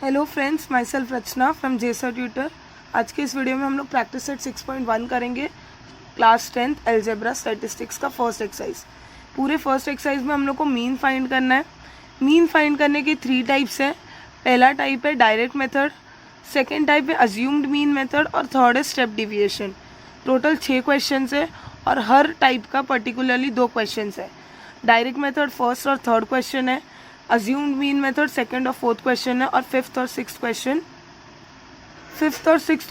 Hello friends, my self Rachna from जेसर tutor. आज के इस वीडियो में हम लोग प्रैक्टिस सेट 6.1 करेंगे। क्लास 10th अलजेब्रा स्टैटिस्टिक्स का फर्स्ट एक्सरसाइज। पूरे फर्स्ट एक्सरसाइज में हम लोग को मीन फाइंड करना है। मीन फाइंड करने के 3 टाइप्स है। पहला टाइप है डायरेक्ट मेथड, सेकेंड टाइप है अज्यूम्ड मीन मेथड और थर्ड है स्टेप डिविएशन। टोटल 6 क्वेश्चन है और हर टाइप का पर्टिकुलरली 2 क्वेश्चन है। डायरेक्ट मेथड फर्स्ट और थर्ड क्वेश्चन है, अज्यूम्ड मीन मेथड सेकंड और फोर्थ क्वेश्चन है और फिफ्थ और सिक्स्थ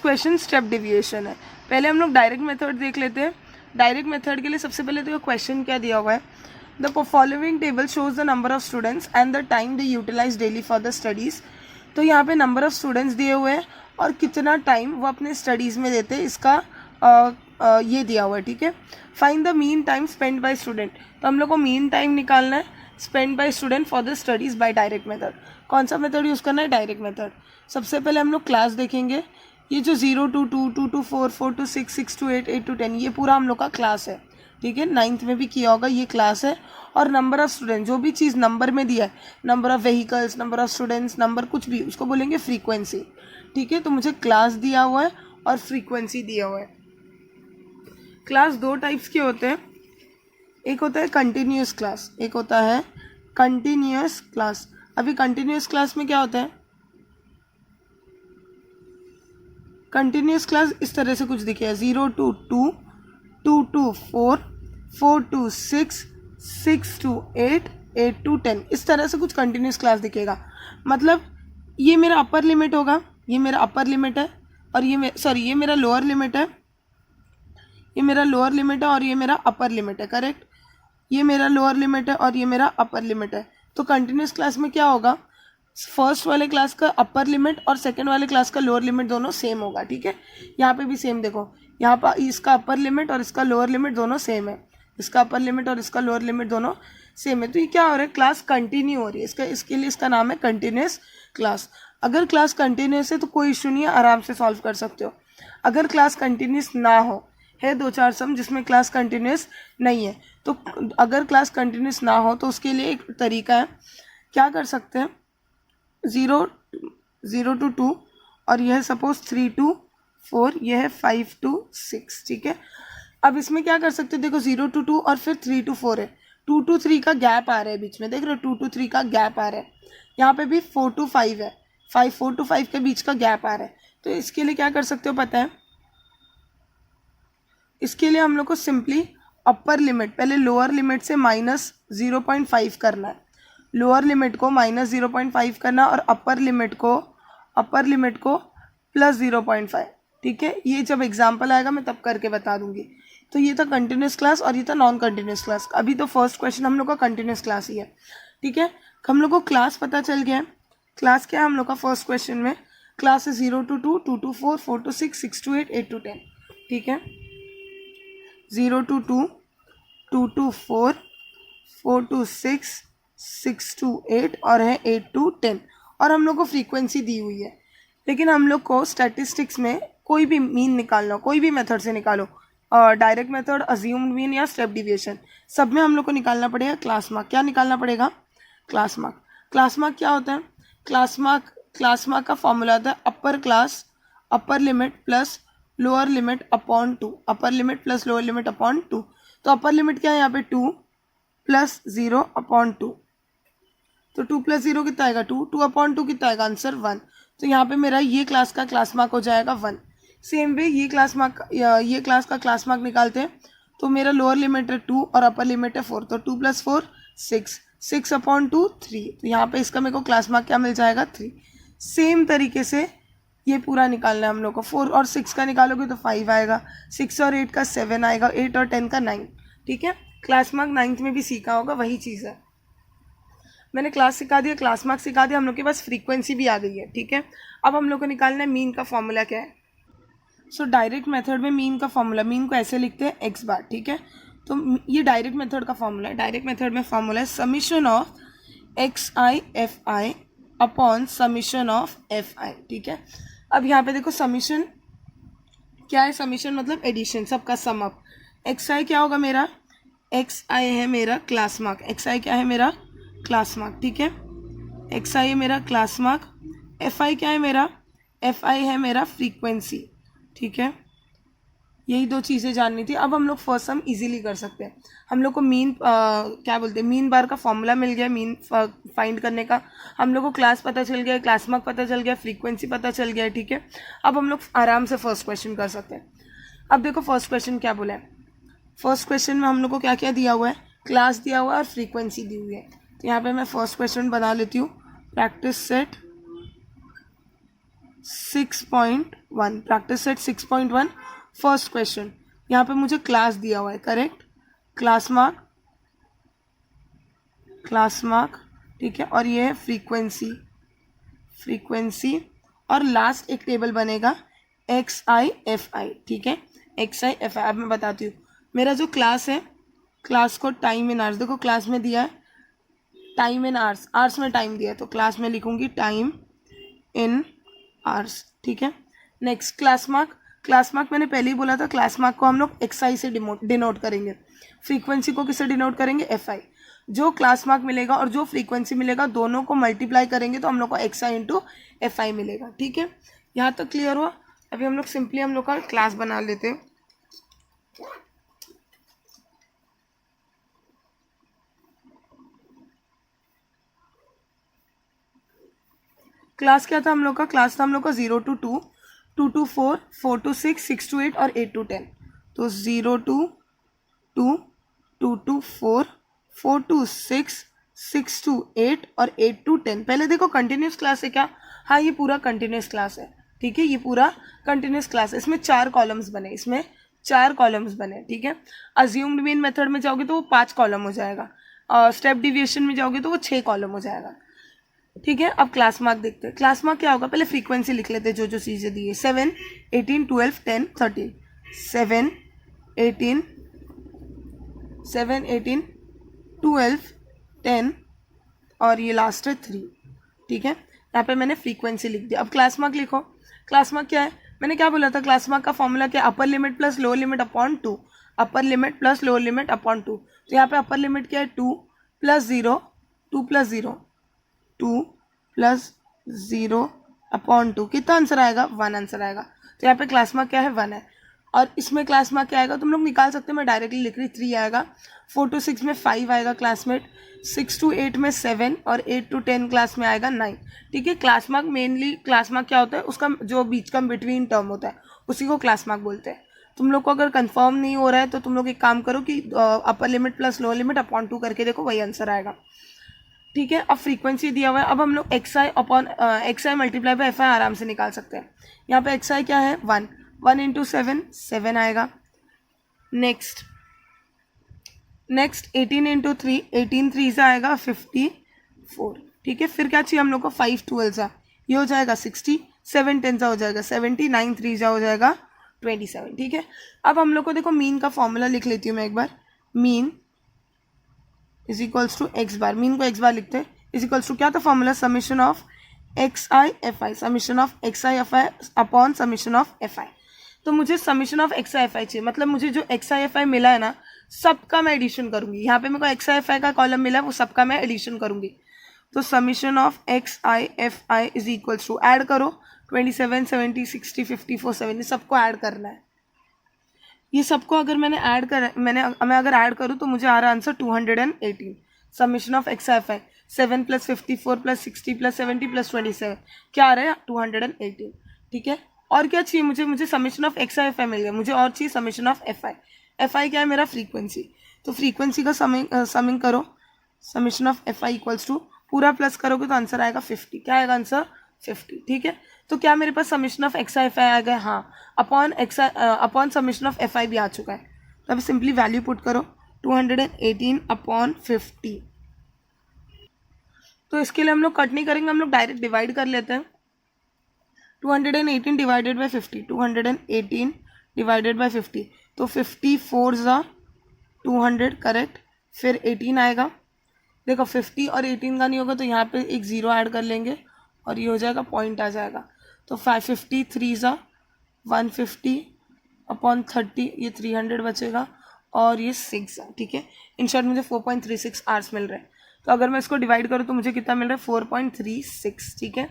क्वेश्चन स्टेप डिविएशन है। पहले हम लोग डायरेक्ट मेथड देख लेते हैं। डायरेक्ट मेथड के लिए सबसे पहले तो क्वेश्चन क्या दिया हुआ है, the following table shows the number of students and the time they utilise daily for the studies. तो यहाँ पे नंबर ऑफ स्टूडेंट्स दिए हुए हैं और कितना टाइम वो अपने स्टडीज़ में देते हैं, इसका ये दिया हुआ है। ठीक है, find the mean time spend by student. तो हम लोग को मीन टाइम निकालना है spend by student for the studies by direct method. कौन सा मेथड यूज़ करना है? Direct method. सबसे पहले हम लोग क्लास देखेंगे। ये जो 0 to 2, 2 to 4, 4 to 6, 6 to 8, 8 to 10, ये पूरा हम लोग का क्लास है। ठीक है, 9th में भी किया होगा, ये क्लास है। और नंबर ऑफ स्टूडेंट, जो भी चीज़ नंबर में दिया है, number of vehicles, number of students, number कुछ भी, उसको बोलेंगे फ्रीक्वेंसी। ठीक है, तो मुझे क्लास दिया हुआ है और फ्रीक्वेंसी दिया हुआ है। क्लास 2 टाइप्स के होते हैं, एक होता है कंटिन्यूस क्लास, एक होता है कंटिन्यूस क्लास। अभी कंटिन्यूस क्लास में क्या होता है? कंटिन्यूस क्लास इस तरह से कुछ दिखेगा, 0 to 2, 2 to 4, 4 to 6, 6 to 8, 8 to 10, इस तरह से कुछ कंटिन्यूस क्लास दिखेगा। मतलब ये मेरा अपर लिमिट होगा, ये मेरा अपर लिमिट है और ये ये मेरा लोअर लिमिट है, ये मेरा लोअर लिमिट है और ये मेरा अपर लिमिट है। करेक्ट, ये मेरा लोअर लिमिट है और ये मेरा अपर लिमिट है। तो कंटिन्यूस क्लास में क्या होगा, फर्स्ट वाले क्लास का अपर लिमिट और सेकंड वाले क्लास का लोअर लिमिट दोनों सेम होगा। ठीक है, यहाँ पे भी सेम देखो, यहाँ पर इसका अपर लिमिट और इसका लोअर लिमिट दोनों सेम है, इसका अपर लिमिट और इसका लोअर लिमिट दोनों सेम है। तो ये क्या हो रहा है, क्लास कंटिन्यू हो रही है। इसके लिए इसका नाम है कंटिन्यूस क्लास। अगर क्लास कंटिन्यूस है तो कोई इशू नहीं है, आराम से सॉल्व कर सकते हो। अगर क्लास कंटिन्यूस ना हो, है 2-4 सम जिसमें क्लास कंटिन्यूस नहीं है, तो अगर क्लास कंटिन्यूस ना हो तो उसके लिए एक तरीका है, क्या कर सकते हैं, 0 to 2 और यह है सपोज 3 to 4, यह है 5 to 6। ठीक है, अब इसमें क्या कर सकते हैं, देखो 0 to 2 और फिर 3 to 4 है, 2 to 3 का गैप आ रहा है बीच में, देख रहे हो 2 to 3 का गैप आ रहा है। यहाँ पे भी 4 to 5 है, 4 to 5 के बीच का गैप आ रहा है। तो इसके लिए क्या कर सकते हो पता है, इसके लिए हम लोग को सिंपली अपर लिमिट पहले लोअर लिमिट से -0.5 करना है, लोअर लिमिट को -0.5 करना और अपर लिमिट को +0.5। ठीक है, ये जब एग्जाम्पल आएगा मैं तब करके बता दूंगी। तो ये था कंटिन्यूस क्लास और ये था नॉन कंटिन्यूस क्लास। अभी तो फर्स्ट क्वेश्चन हम लोग का कंटिन्यूस क्लास ही है। ठीक है, हम लोग को क्लास पता चल गया। क्लास क्या है हम लोग का फर्स्ट क्वेश्चन में, क्लास है 0 to 2, 2 to 4, 4 to 6, 6 to 8, 8 to 10। ठीक है, 0 to 2, 2 to 4, 4 to 6, 6 to 8 और है 8 to 10। और हम लोग को फ्रीक्वेंसी दी हुई है। लेकिन हम लोग को स्टैटिस्टिक्स में कोई भी मीन निकालना, कोई भी मेथड से निकालो, डायरेक्ट मेथड, अज्यूम्ड मीन या स्टेप डिविएशन, सब में हम लोग को निकालना पड़ेगा क्लास मार्क। क्या निकालना पड़ेगा? Class mark. क्लास मार्क क्या होता है? क्लास मार्क का फॉर्मूला होता है upper class, upper limit plus lower limit upon 2, upper limit plus lower limit upon 2। तो अपर लिमिट क्या है यहाँ पे 2 + 0 अपॉन 2, तो 2 + 0 कितना आएगा 2, 2 अपॉन 2 कितना आएगा आंसर 1। तो यहाँ पे मेरा ये क्लास का क्लास मार्क हो जाएगा 1। सेम वे ये क्लास का क्लास मार्क निकालते हैं, तो मेरा लोअर लिमिट है 2 और अपर लिमिट है 4, तो 2 + 4 6, 6 अपॉन 2 3। तो यहाँ पे इसका मेरे को क्लास मार्क क्या मिल जाएगा 3। सेम तरीके से ये पूरा निकालना है हम लोग को। 4 और 6 का निकालोगे तो 5 आएगा, 6 और 8 का 7 आएगा, 8 और 10 का 9। ठीक है, क्लास मार्क 9th में भी सीखा होगा, वही चीज़ है। मैंने क्लास सिखा दिया, क्लास मार्क सिखा दिया, हम लोग के पास फ्रीक्वेंसी भी आ गई है। ठीक है, अब हम लोग को निकालना है मीन का फॉर्मूला क्या है। सो डायरेक्ट मेथड में मीन का फॉर्मूला, मीन को ऐसे लिखते हैं x बार। ठीक है, तो ये डायरेक्ट मेथड का फॉर्मूला है। डायरेक्ट मेथड में फॉर्मूला है summation of xi fi upon summation of fi। ठीक है, अब यहाँ पे देखो समीशन क्या है, समीशन मतलब एडिशन, सबका सम अप। xi क्या होगा मेरा, xi है मेरा क्लास मार्क, xi क्या है मेरा क्लास मार्क। ठीक है, xi है मेरा क्लास मार्क एफ आई क्या है मेरा, एफ आई है मेरा फ्रीक्वेंसी, ठीक है। यही दो चीज़ें जाननी थी। अब हम लोग फर्स्ट सम इजीली कर सकते हैं। हम लोग को मीन क्या बोलते हैं, मीन बार का फॉर्मूला मिल गया, मीन फाइंड करने का। हम लोग को क्लास पता चल गया, क्लास मार्क पता चल गया, फ्रीक्वेंसी पता चल गया, ठीक है। अब हम लोग आराम से फर्स्ट क्वेश्चन कर सकते हैं। अब देखो फर्स्ट क्वेश्चन क्या बोला है। फर्स्ट क्वेश्चन में हम लोग को क्या क्या दिया हुआ है, क्लास दिया हुआ है और फ्रीक्वेंसी दी हुई है। तो यहाँ पे मैं फर्स्ट क्वेश्चन बना लेती हूँ, practice set 6.1, practice set 6.1 first question. यहाँ पे मुझे क्लास दिया हुआ है, करेक्ट, क्लास मार्क, ठीक है। और ये है फ्रीक्वेंसी, और लास्ट एक टेबल बनेगा एक्स आई एफ आई, ठीक है, एक्स आई एफ आई। अब मैं बताती हूँ, मेरा जो क्लास है, क्लास को टाइम इन आवर्स, देखो क्लास में दिया है टाइम इन आवर्स, आवर्स में टाइम दिया है, तो क्लास में लिखूंगी टाइम इन आवर्स, ठीक है। नेक्स्ट क्लास मार्क मैंने पहले ही बोला था, क्लास मार्क को हम लोग एक्स आई से डिनोट करेंगे, फ्रीक्वेंसी को किससे डिनोट करेंगे, एफ आई। जो क्लास मार्क मिलेगा और जो फ्रीक्वेंसी मिलेगा दोनों को मल्टीप्लाई करेंगे तो हम लोग को x I into F I मिलेगा, ठीक है। यहाँ तक क्लियर हुआ। अभी हम लोग सिंपली हम लोग का क्लास बना लेते हैं। क्लास क्या था हम लोग का, क्लास था हम लोग का 0 to 2, 2 to 4, 4 to 6, 6 to 8 और 8 to 10। तो 0 to 2, 2 to 4, 4 to 6, 6 to 8 और 8 to 10। पहले देखो कंटिन्यूस क्लास है क्या, हाँ ये पूरा कंटिन्यूस क्लास है, ठीक है, ये पूरा कंटिन्यूस क्लास है। इसमें 4 कॉलम्स बने, ठीक है। अज्यूम्ड मीन मेथड में जाओगे तो वो 5 कॉलम हो जाएगा, और स्टेप डिविएशन में जाओगे तो वो 6 कॉलम हो जाएगा, ठीक है। अब क्लास मार्क देखते हैं। क्लास मार्क क्या होगा, पहले फ्रीक्वेंसी लिख लेते हैं जो जो चीज़ें दी है, 7, 18, 12, 10, 13, 7, 18, 12, 10 और ये लास्ट है 3, ठीक है। यहाँ पे मैंने फ्रीक्वेंसी लिख दिया। अब क्लास मार्क लिखो। क्लास मार्क क्या है, मैंने क्या बोला था, क्लास मार्क का फॉर्मूला क्या, upper limit plus lower limit upon 2, upper limit plus lower limit upon 2। तो यहाँ पे अपर लिमिट क्या है, 2 + 0, 2 + 0, 2 + 0 अपॉन 2, कितना आंसर आएगा, 1 आंसर आएगा। तो यहाँ पे क्लास मार्क क्या है, 1 है। और इसमें क्लास मार्क क्या आएगा तुम लोग निकाल सकते हो, मैं डायरेक्टली लिख रही, 3 आएगा। 4 to 6 में 5 आएगा क्लासमेट, 6 to 8 में 7 और 8 to 10 क्लास में आएगा 9, ठीक है। Class mark mainly, class mark क्या होता है, उसका जो बीच का बिटवीन टर्म होता है उसी को क्लास मार्क बोलते हैं। तुम लोग को अगर कंफर्म नहीं हो रहा है तो तुम लोग एक काम करो कि upper limit plus lower limit upon 2 करके देखो, वही आंसर आएगा, ठीक है। अब फ्रीक्वेंसी दिया हुआ है, अब हम लोग x I multiply bye F I आराम से निकाल सकते हैं। यहाँ पे एक्स आई क्या है, 1, 1 × 7, 7 आएगा। नेक्स्ट 18 × 3, 18 3 से आएगा 54, ठीक है। फिर क्या चाहिए हम लोग को, 5 12 सा, ये हो जाएगा 60, 7 10 सा हो जाएगा 70, 9 3 सा हो जाएगा 27, ठीक है। अब हम लोग को देखो मीन का फॉर्मूला लिख लेती हूँ मैं एक बार, mean is equals to X bar, mean को एक्स बार लिखते हैं, इज इक्वल्स टू क्या था formula, summation of x I F I, summation of x I F I upon summation of F I. तो मुझे summation of x I F I चाहिए, मतलब मुझे जो एक्स आई एफ आई मिला है ना, सबका मैं एडिशन करूंगी। यहाँ पे मेरे को एक्स आई एफ आई का कॉलम मिला है, वो सबका मैं एडिशन करूंगी। तो summation of x I F i is equals to, add करो, 27, 70, 60, 54, 70, सबको ऐड करना है। ये सबको अगर मैं अगर ऐड करूँ तो मुझे आ रहा answer 218, summation of x F I, 7 + 54 + 60 + 70 + 27, क्या आ रहा है 218, ठीक है। और क्या चाहिए मुझे summation of x I F I मिल गया, मुझे और चाहिए summation of F I. F I क्या है मेरा, फ्रीक्वेंसी, तो फ्रीक्वेंसी का समिंग करो, summation of F I equals to, पूरा प्लस करोगे तो आंसर आएगा 50, क्या आएगा आंसर 50, ठीक है। तो क्या मेरे पास summation of x I F I आ गया, हाँ, upon summation of F I भी आ चुका है। तो अभी सिंपली वैल्यू पुट करो, 218/50। तो इसके लिए हम लोग कट नहीं करेंगे, हम लोग डायरेक्ट डिवाइड कर लेते हैं। 218 डिवाइडेड बाई 50, 218 डिवाइडेड बाई 50, तो 54 ज़ा 200, करेक्ट। फिर 18 आएगा, देखो 50 और 18 का नहीं होगा तो यहाँ पे एक 0 ऐड कर लेंगे और ये हो जाएगा, पॉइंट आ जाएगा। तो 553 ज़ा 150/30, ये 300 बचेगा और ये 6, ठीक है। इन शॉर्ट मुझे 4.36 आवर्स मिल रहे हैं। तो अगर मैं इसको डिवाइड करूँ तो मुझे कितना मिल रहा है, 4.36, ठीक है।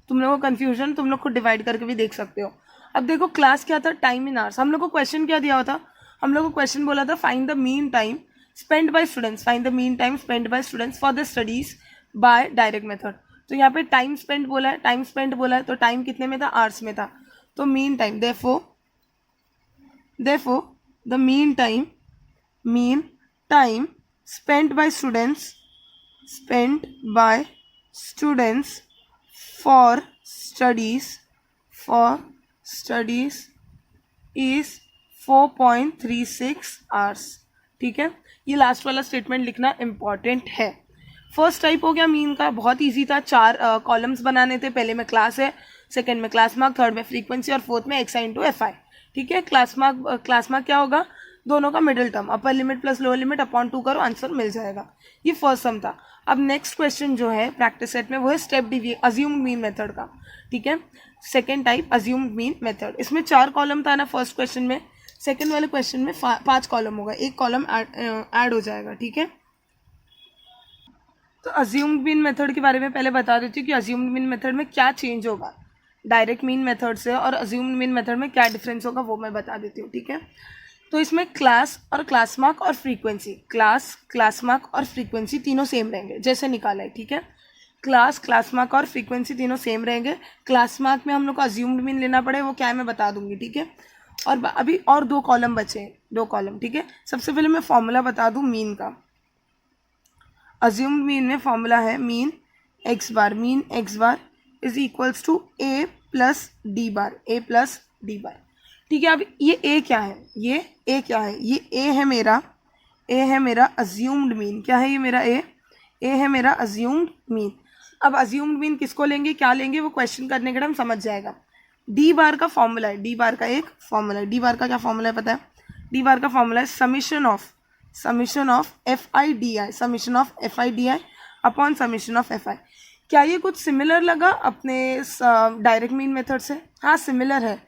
तुम लोगों को कन्फ्यूजन, तुम लोग को डिवाइड करके भी देख सकते हो। अब देखो क्लास क्या था, टाइम इन आवर्स। हम लोग को क्वेश्चन क्या दिया हुआ था, हम लोग को क्वेश्चन बोला था find the mean time spend by students, find the mean time spend by students for the studies by direct method. तो यहाँ पे टाइम स्पेंड बोला है, टाइम स्पेंड बोला है, तो टाइम कितने में था, आवर्स में था। तो mean time, therefore the mean time spent by students for studies is 4.36 hours। ठीक है, ये लास्ट वाला स्टेटमेंट लिखना इंपॉर्टेंट है। फर्स्ट टाइप हो गया मीन का, बहुत इजी था, 4 कॉलम्स बनाने थे। पहले में क्लास है, सेकंड में क्लास मार्क, थर्ड में फ्रीक्वेंसी और फोर्थ में x I into F I. ठीक है, क्लास मार्क क्या होगा, दोनों का middle term, upper limit plus lower limit upon 2 करो, आंसर मिल जाएगा। ये फर्स्ट सम था। अब नेक्स्ट क्वेश्चन जो है प्रैक्टिस सेट में वो है स्टेप अज्यूम्ड मीन मेथड का। ठीक है, second type assumed mean method. इसमें 4 कॉलम था ना फर्स्ट क्वेश्चन में, सेकेंड वाले क्वेश्चन में 5 कॉलम होगा, एक कॉलम ऐड हो जाएगा। ठीक है, तो अज्यूम्ड मीन मेथड के बारे में पहले बता देती हूँ कि अज्यूम्ड मीन मेथड में क्या चेंज होगा डायरेक्ट मीन मेथड से, और अज्यूम्ड मीन मेथड में क्या डिफरेंस होगा वो मैं बता देती हूँ। ठीक है, तो इसमें क्लास और क्लास मार्क और फ्रीक्वेंसी, क्लास मार्क और फ्रीक्वेंसी तीनों सेम रहेंगे जैसे निकाला है। ठीक है, क्लास मार्क और फ्रीक्वेंसी तीनों सेम रहेंगे। क्लास मार्क में हम लोग को अज्यूम्ड मीन लेना पड़े, वो क्या है मैं बता दूंगी। ठीक है, और अभी और 2 कॉलम बचे हैं, 2 कॉलम। ठीक है, सबसे पहले मैं फॉर्मूला बता दूं मीन का। अज्यूम्ड मीन में फॉर्मूला है mean x bar is equals to a plus d bar. ठीक है, अब ये ए क्या है, ये ए है मेरा अज्यूम्ड मीन। क्या है ये मेरा ए है मेरा अज्यूम्ड मीन। अब अज्यूम्ड मीन किसको लेंगे, क्या लेंगे, वो क्वेश्चन करने के टाइम समझ जाएगा। डी बार का फॉर्मूला है, डी बार का एक फॉर्मूला है। डी बार का क्या फॉर्मूला है पता है, डी बार का फॉर्मूला है summation of F I D I upon summation of F I. क्या ये कुछ सिमिलर लगा अपने डायरेक्ट मीन मेथड से? हाँ सिमिलर है।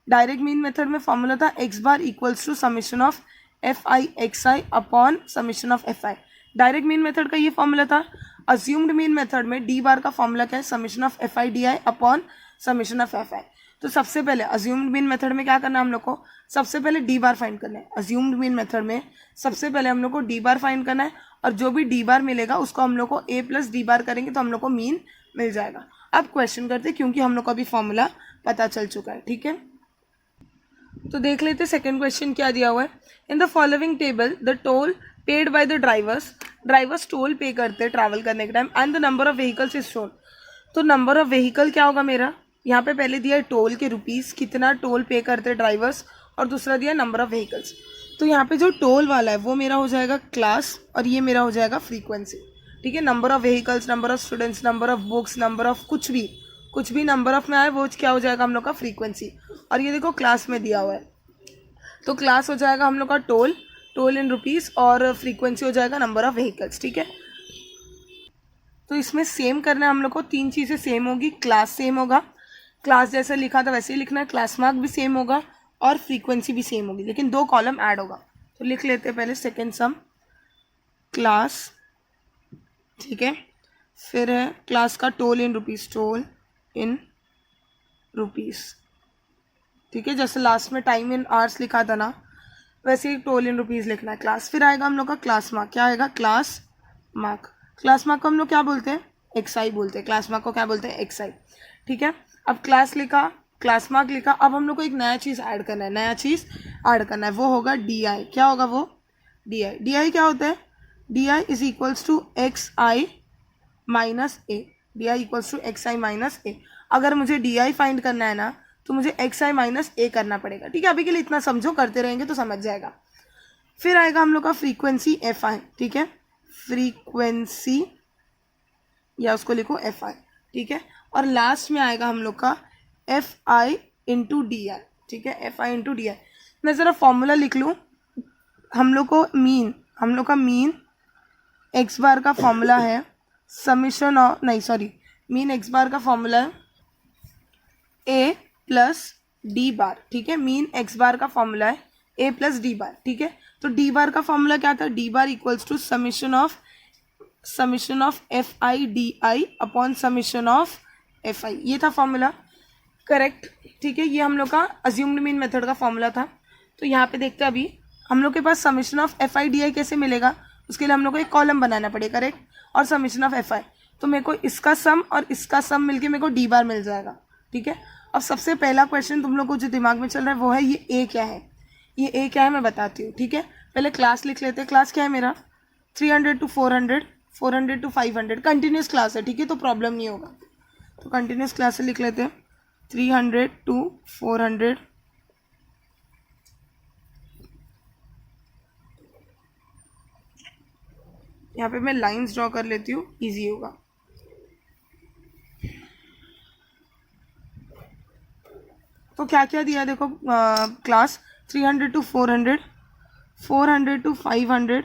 डायरेक्ट मीन मेथड में फॉर्मूला था x bar equals to summation of F I x i upon summation of F i. Direct mean method का ये फॉर्मूला था। अज्यूम्ड मीन मेथड में डी बार का फॉर्मूला क्या है, summation of F I D I upon summation of F I. तो सबसे पहले अज्यूम्ड मीन मेथड में क्या करना है हम लोग को, सबसे पहले डी बार फाइंड करना है। अज्यूम्ड मीन मेथड में सबसे पहले हम लोग को डी बार फाइंड करना है, और जो भी डी बार मिलेगा उसको हम लोग को ए प्लस डी बार करेंगे तो हम लोग को मीन मिल जाएगा। अब क्वेश्चन करते क्योंकि हम लोग को अभी फॉर्मूला पता चल चुका है। ठीक है, तो देख लेते सेकंड क्वेश्चन क्या दिया हुआ है। इन the following table the toll paid by the drivers toll पे करते हैं ट्रैवल करने के time, and the number of vehicles is shown. तो नंबर ऑफ व्हीकल क्या होगा मेरा, यहाँ पे पहले दिया है टोल के रुपीस, कितना टोल पे करते हैं ड्राइवर्स, और दूसरा दिया नंबर ऑफ व्हीकल्स। तो यहाँ पे जो टोल वाला है वो मेरा हो जाएगा क्लास, और ये मेरा हो जाएगा फ्रीक्वेंसी। ठीक है, number of vehicles, number of students, number of books, number of कुछ भी नंबर ऑफ में आए वो क्या हो जाएगा हम लोग का फ्रीक्वेंसी। और ये देखो क्लास में दिया हुआ है, तो क्लास हो जाएगा हम लोग का टोल इन रुपीस, और फ्रीक्वेंसी हो जाएगा नंबर ऑफ व्हीकल्स। ठीक है, तो इसमें सेम करना है हम लोग को, 3 चीज़ें सेम होगी। क्लास सेम होगा, क्लास जैसे लिखा था वैसे ही लिखना है, क्लास मार्क भी सेम होगा और फ्रीक्वेंसी भी सेम होगी, लेकिन 2 कॉलम ऐड होगा। तो लिख लेते हैं पहले सेकेंड सम क्लास। ठीक है, फिर है क्लास का टोल इन रुपीस। ठीक है, जैसे लास्ट में टाइम इन आवर्स लिखा था ना, वैसे ही टोल इन रुपीस लिखना है क्लास। फिर आएगा हम लोग का क्लास मार्क। क्या आएगा, क्लास मार्क को हम लोग क्या बोलते हैं, एक्स आई बोलते हैं। क्लास मार्क को क्या बोलते हैं, एक्स आई। ठीक है, अब क्लास लिखा, क्लास मार्क लिखा, अब हम लोग को एक नया चीज़ ऐड करना है, वो होगा डी आई। क्या होगा वो, डी आई क्या होता है, D I is equals to x I minus A. अगर मुझे डी आई फाइंड करना है ना तो मुझे एक्स आई माइनस ए करना पड़ेगा। ठीक है, अभी के लिए इतना समझो, करते रहेंगे तो समझ जाएगा। फिर आएगा हम लोग का फ्रीक्वेंसी एफ आई। ठीक है, फ्रीक्वेंसी या उसको लिखो एफ आई। ठीक है, और लास्ट में आएगा हम लोग का F I into D I. ठीक है, F I into D I. मैं ज़रा फॉर्मूला लिख लूँ। हम लोग का मीन एक्स बार का फॉर्मूला है मीन एक्स बार का फॉर्मूला है ए प्लस डी बार। ठीक है, मीन एक्स बार का फॉर्मूला है ए प्लस डी बार। ठीक है, तो डी बार का फॉर्मूला क्या था, d bar equals to summation of F I D I upon summation of F i, ये था फॉर्मूला, करेक्ट। ठीक है, ये हम लोग का अज्यूम्ड मीन मेथड का फॉर्मूला था। तो यहाँ पे देखते हैं अभी हम लोग के पास summation of F I D I कैसे मिलेगा, उसके लिए हम लोग को एक कॉलम बनाना पड़ेगा, करेक्ट, और समेशन ऑफ एफ आई। तो मेरे को इसका सम और इसका सम मिलके मेरे को डी बार मिल जाएगा। ठीक है, अब सबसे पहला क्वेश्चन तुम लोग को जो दिमाग में चल रहा है वो है ये ए क्या है, ये ए क्या है मैं बताती हूँ। ठीक है, पहले क्लास लिख लेते हैं। क्लास क्या है मेरा 300 to 400, 400 to 500, कंटिन्यूस क्लास है। ठीक है, तो प्रॉब्लम नहीं होगा। तो कंटिन्यूस क्लास से लिख लेते हैं 300 to 400, यहाँ पे मैं लाइंस ड्रॉ कर लेती हूँ, इजी होगा। तो क्या क्या दिया देखो, class 300 to 400, 400 to 500,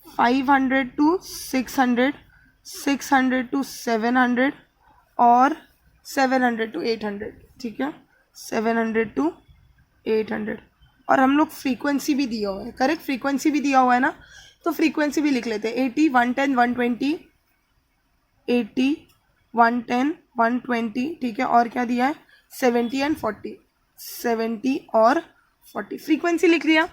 500 to 600, 600 to 700 और 700 to 800। ठीक है, 700 to 800, और हम लोग फ्रीक्वेंसी भी दिया हुआ है, करेक्ट, फ्रीक्वेंसी भी दिया हुआ है ना, तो फ्रीक्वेंसी भी लिख लेते हैं 80, 110, 120, 80, 110, 120। ठीक है, और क्या दिया है 70 एंड 40, 70 और 40। फ्रीक्वेंसी लिख लिया,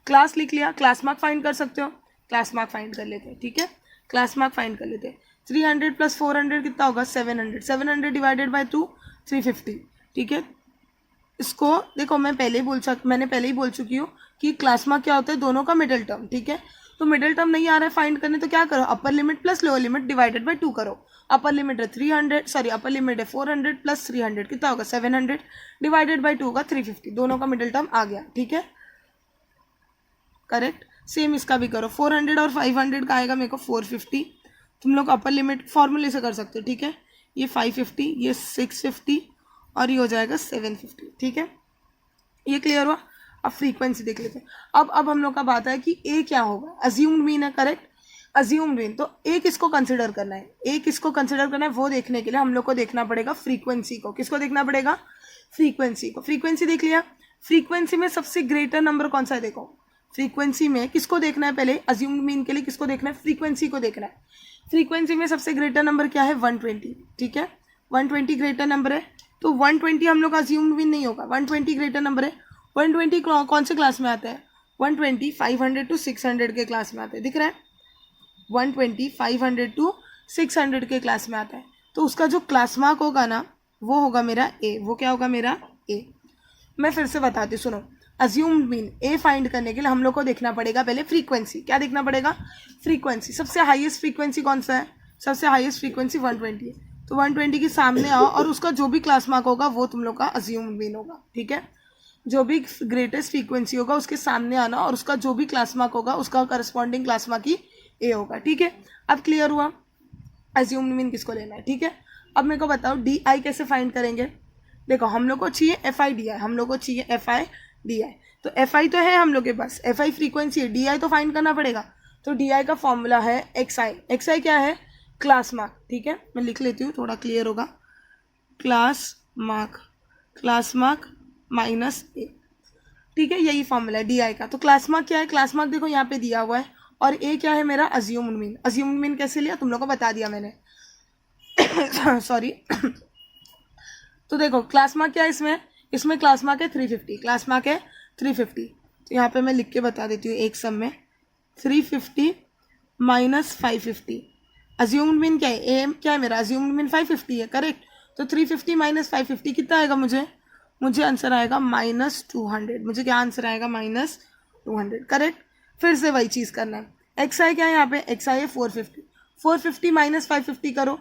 क्लास लिख लिया, क्लास मार्क फाइंड कर सकते हो, क्लास मार्क फाइंड कर लेते हैं। ठीक है, क्लास मार्क फाइंड कर लेते हैं। 300 प्लस 400 कितना होगा 700, 700 डिवाइडेड बाई 2 350। ठीक है, इसको देखो मैंने पहले ही बोल चुकी हूँ कि क्लास मार्क क्या होता है, दोनों का मिडिल टर्म। ठीक है, तो मिडिल टर्म नहीं आ रहा है फाइंड करने, तो क्या करो, upper limit plus lower limit divided by 2 करो। अपर लिमिट है 400 प्लस 300 कितना होगा 700 डिवाइडेड बाई 2 होगा 350, दोनों का मिडिल टर्म आ गया। ठीक है, करेक्ट। सेम इसका भी करो, 400 और 500 का आएगा मेरे को 450। तुम लोग अपर लिमिट फॉर्मूले से कर सकते हो। ठीक है, ये 550, ये 650 और ये हो जाएगा 750। ठीक है, ये क्लियर हुआ। अब फ्रीक्वेंसी देख लेते हैं। अब हम लोग का बात है कि ए क्या होगा, अज्यूम्ड मीन है, करेक्ट, अज्यूम्ड मीन। तो ए किसको कंसिडर करना है, ए किसको कंसिडर करना है वो देखने के लिए हम लोग को देखना पड़ेगा फ्रीक्वेंसी को। किसको देखना पड़ेगा, फ्रीक्वेंसी को। फ्रीक्वेंसी देख लिया, फ्रीक्वेंसी में सबसे ग्रेटर नंबर कौन सा है, देखो फ्रीक्वेंसी में किसको देखना है, पहले अज्यूम्ड मीन के लिए किसको देखना है, फ्रीक्वेंसी को देखना है। फ्रीक्वेंसी में सबसे ग्रेटर नंबर क्या है 120। ठीक है, 120 ग्रेटर नंबर है, तो 120 हम लोग का अज्यूम्ड मीन नहीं होगा, 120 ग्रेटर नंबर है। 120 कौन से क्लास में आता है, 120 500 to 600 के क्लास में आता है, दिख रहा है 120 500 to 600 के क्लास में आता है। तो उसका जो क्लास मार्क होगा ना वो होगा मेरा ए, वो क्या होगा मेरा ए। मैं फिर से बताती हूँ, सुनो। अज्यूम्ड मीन ए फाइंड करने के लिए हम लोग को देखना पड़ेगा पहले फ्रीक्वेंसी। क्या देखना पड़ेगा, फ्रीक्वेंसी। सबसे हाईएस्ट फ्रीक्वेंसी कौन सा है, सबसे हाईएस्ट फ्रीक्वेंसी 120 है, तो 120 के सामने आओ और उसका जो भी क्लास मार्क होगा वो तुम लोग का अज्यूम्ड मीन होगा। ठीक है, जो भी ग्रेटेस्ट फ्रीक्वेंसी होगा उसके सामने आना और उसका जो भी क्लास मार्क होगा उसका करस्पॉन्डिंग क्लास मार्क ही ए होगा। ठीक है, अब क्लियर हुआ अज्यूम्ड मीन किसको लेना है। ठीक है, अब मेरे को बताओ डी आई कैसे फाइंड करेंगे। देखो हम लोग को चाहिए एफ आई डी आई, हम लोग को चाहिए एफ आई डी आई। तो एफ आई तो है हम लोग के पास, एफ आई फ्रीक्वेंसी है, डी आई तो फाइंड करना पड़ेगा। तो डी आई का फॉर्मूला है एक्स आई। एक्स आई क्या है, क्लास मार्क। ठीक है, मैं लिख लेती हूँ थोड़ा क्लियर होगा, क्लास मार्क माइनस ए। ठीक है, यही फॉर्मूला है डी आई का। तो क्लास मार्क क्या है, क्लास मार्क देखो यहाँ पे दिया हुआ है, और ए क्या है मेरा अज्यूम्ड मीन। अज्यूम्ड मीन कैसे लिया तुम लोग को बता दिया मैंने सॉरी तो देखो क्लास मार्क क्या है इसमें क्लास मार्क है 350, क्लास मार्क है 350। तो यहाँ पे मैं लिख के बता देती हूँ एक सम में 350 माइनस 550। अज्यूम्ड मीन क्या है, ए क्या है मेरा अज्यूम्ड मीन 550 है, करेक्ट। तो 350 माइनस 550 कितना आएगा, मुझे आंसर आएगा -200। मुझे क्या आंसर आएगा -200, करेक्ट। फिर से वही चीज़ करना है। एक्स आई क्या है यहाँ पे, एक्स आई है 450, 450 माइनस 550 करो,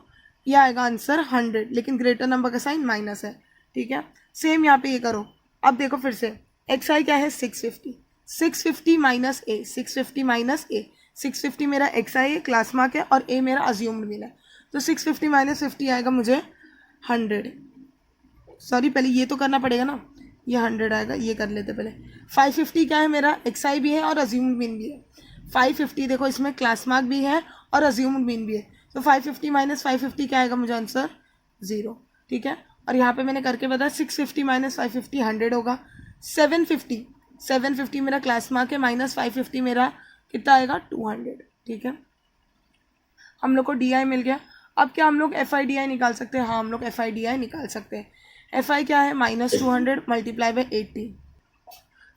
यह आएगा आंसर 100, लेकिन ग्रेटर नंबर का साइन माइनस है। ठीक है, सेम यहाँ पे ये करो। अब देखो फिर से एक्स आई क्या है 650, 650 माइनस ए, 650 माइनस ए, 650 मेरा एक्स आई है, क्लास मार्क है, और ए मेरा अज्यूम्ड मीन है। तो 650 माइनस 50 आएगा मुझे 100। सॉरी पहले ये तो करना पड़ेगा ना, ये 100 आएगा, ये कर लेते पहले। 550 क्या है मेरा, एक्स आई भी है और अज्यूम्ड मीन भी है। 550 देखो इसमें क्लास मार्क भी है और अज्यूम्ड मीन भी है, तो 550 माइनस 550 क्या आएगा मुझे आंसर 0। ठीक है, और यहाँ पे मैंने करके बताया 650 माइनस 550 100 होगा। 750 मेरा क्लास मार्क है, माइनस 550 मेरा कितना आएगा 200। ठीक है, हम लोग को डी आई मिल गया। अब क्या हम लोग एफ आई डी आई निकाल सकते हैं? हाँ, हम लोग एफ आई डी आई निकाल सकते हैं। एफ आई क्या है? -200 मल्टीप्लाई बाई 80।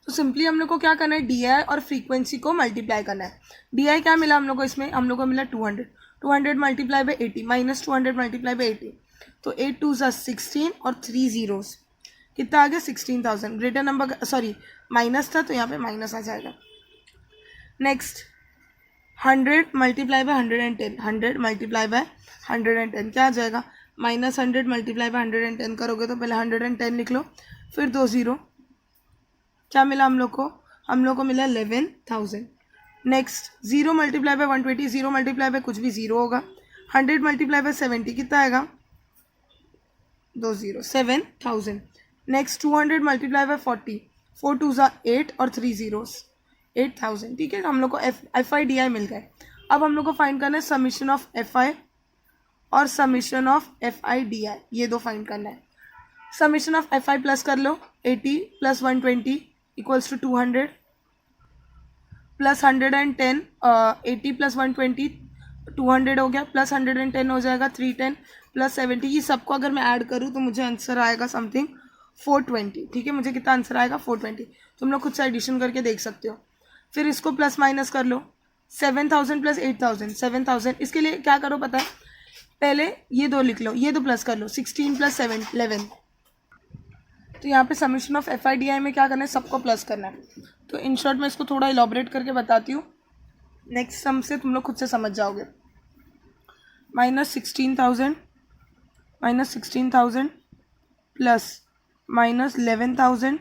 तो सिंपली हम लोग को क्या करना है? डी आई और फ्रीक्वेंसी को मल्टीप्लाई करना है। डी आई क्या मिला हम लोग को? इसमें हम लोग को मिला 200 मल्टीप्लाई बाई 80 -200 मल्टीप्लाई बाई 80, तो 8 2 16 और 3 zeros कितना आ गया? 16,000। ग्रेटर नंबर, सॉरी माइनस था तो यहाँ पे माइनस आ जाएगा। Next 100 multiply by 110, 100 multiply by 110 क्या आ जाएगा? -100 मल्टीप्लाई बाय 110 करोगे तो पहले 110 लिख लो, फिर 2 0, क्या मिला हम लोग को? हम लोग को मिला 11,000। Next 0 multiply by 120, 0 multiply by कुछ भी 0 होगा। 100 मल्टीप्लाई बाय 70 कितना आएगा? 2 0, 7,000। नेक्स्ट 200 मल्टीप्लाई बाय 40, 4 2 8 और 3 zeros, 8,000। ठीक है, हम लोग को एफ आई डी आई मिल गए। अब हम लोग को फाइंड करना है समीशन ऑफ एफ आई और summation of F I D I, ये दो फाइंड करना है। Summation of F I plus कर लो, 80 + 120 इक्वल्स टू 200 प्लस 110, 80 + 120 200 हो गया, प्लस 110 हो जाएगा 310 + 70। ये सबको अगर मैं ऐड करूँ तो मुझे आंसर आएगा समथिंग 420। ठीक है, मुझे कितना आंसर आएगा? 420। तुम लोग खुद से एडिशन करके देख सकते हो। फिर इसको प्लस माइनस कर लो, 7,000 + 8,000, 7,000। इसके लिए क्या करो पता है? पहले ये दो लिख लो, ये दो प्लस कर लो, 16 + 7 11। तो यहाँ पे summation of F I D I में क्या करना है? सबको प्लस करना है। तो इन शॉर्ट मैं इसको थोड़ा इलॉबरेट करके बताती हूँ, नेक्स्ट सम से तुम लोग खुद से समझ जाओगे। -16,000 प्लस -11,000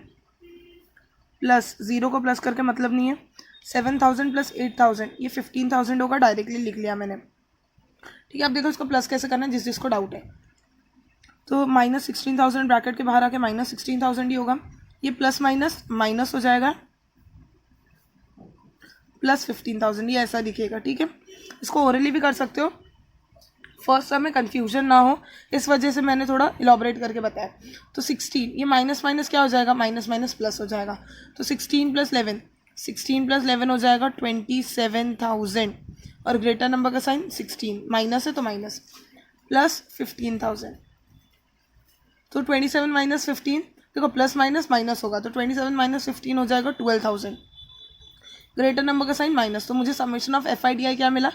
प्लस 0 को प्लस करके मतलब नहीं है, 7,000 + 8,000, ये 15,000 होगा, डायरेक्टली लिख लिया मैंने। ठीक है, अब देखो इसको प्लस कैसे करना है, जिसको डाउट है। तो -16,000 ब्रैकेट के बाहर आके -16,000 ही होगा, ये प्लस माइनस माइनस हो जाएगा, प्लस 15,000, ये ऐसा दिखेगा। ठीक है, इसको ओरली भी कर सकते हो, फर्स्ट सम में कन्फ्यूजन ना हो इस वजह से मैंने थोड़ा इलॉबरेट करके बताया। तो 16, ये माइनस माइनस क्या हो जाएगा? माइनस माइनस प्लस हो जाएगा। तो 16 + 11, 16 + 11 हो जाएगा 27,000, और ग्रेटर नंबर का साइन 16, माइनस है तो माइनस, प्लस 15,000। तो 27 - 15, देखो प्लस माइनस माइनस होगा, तो 27 - 15 हो जाएगा 12,000। ग्रेटर नंबर का साइन माइनस, तो मुझे summation of F I D I क्या मिला?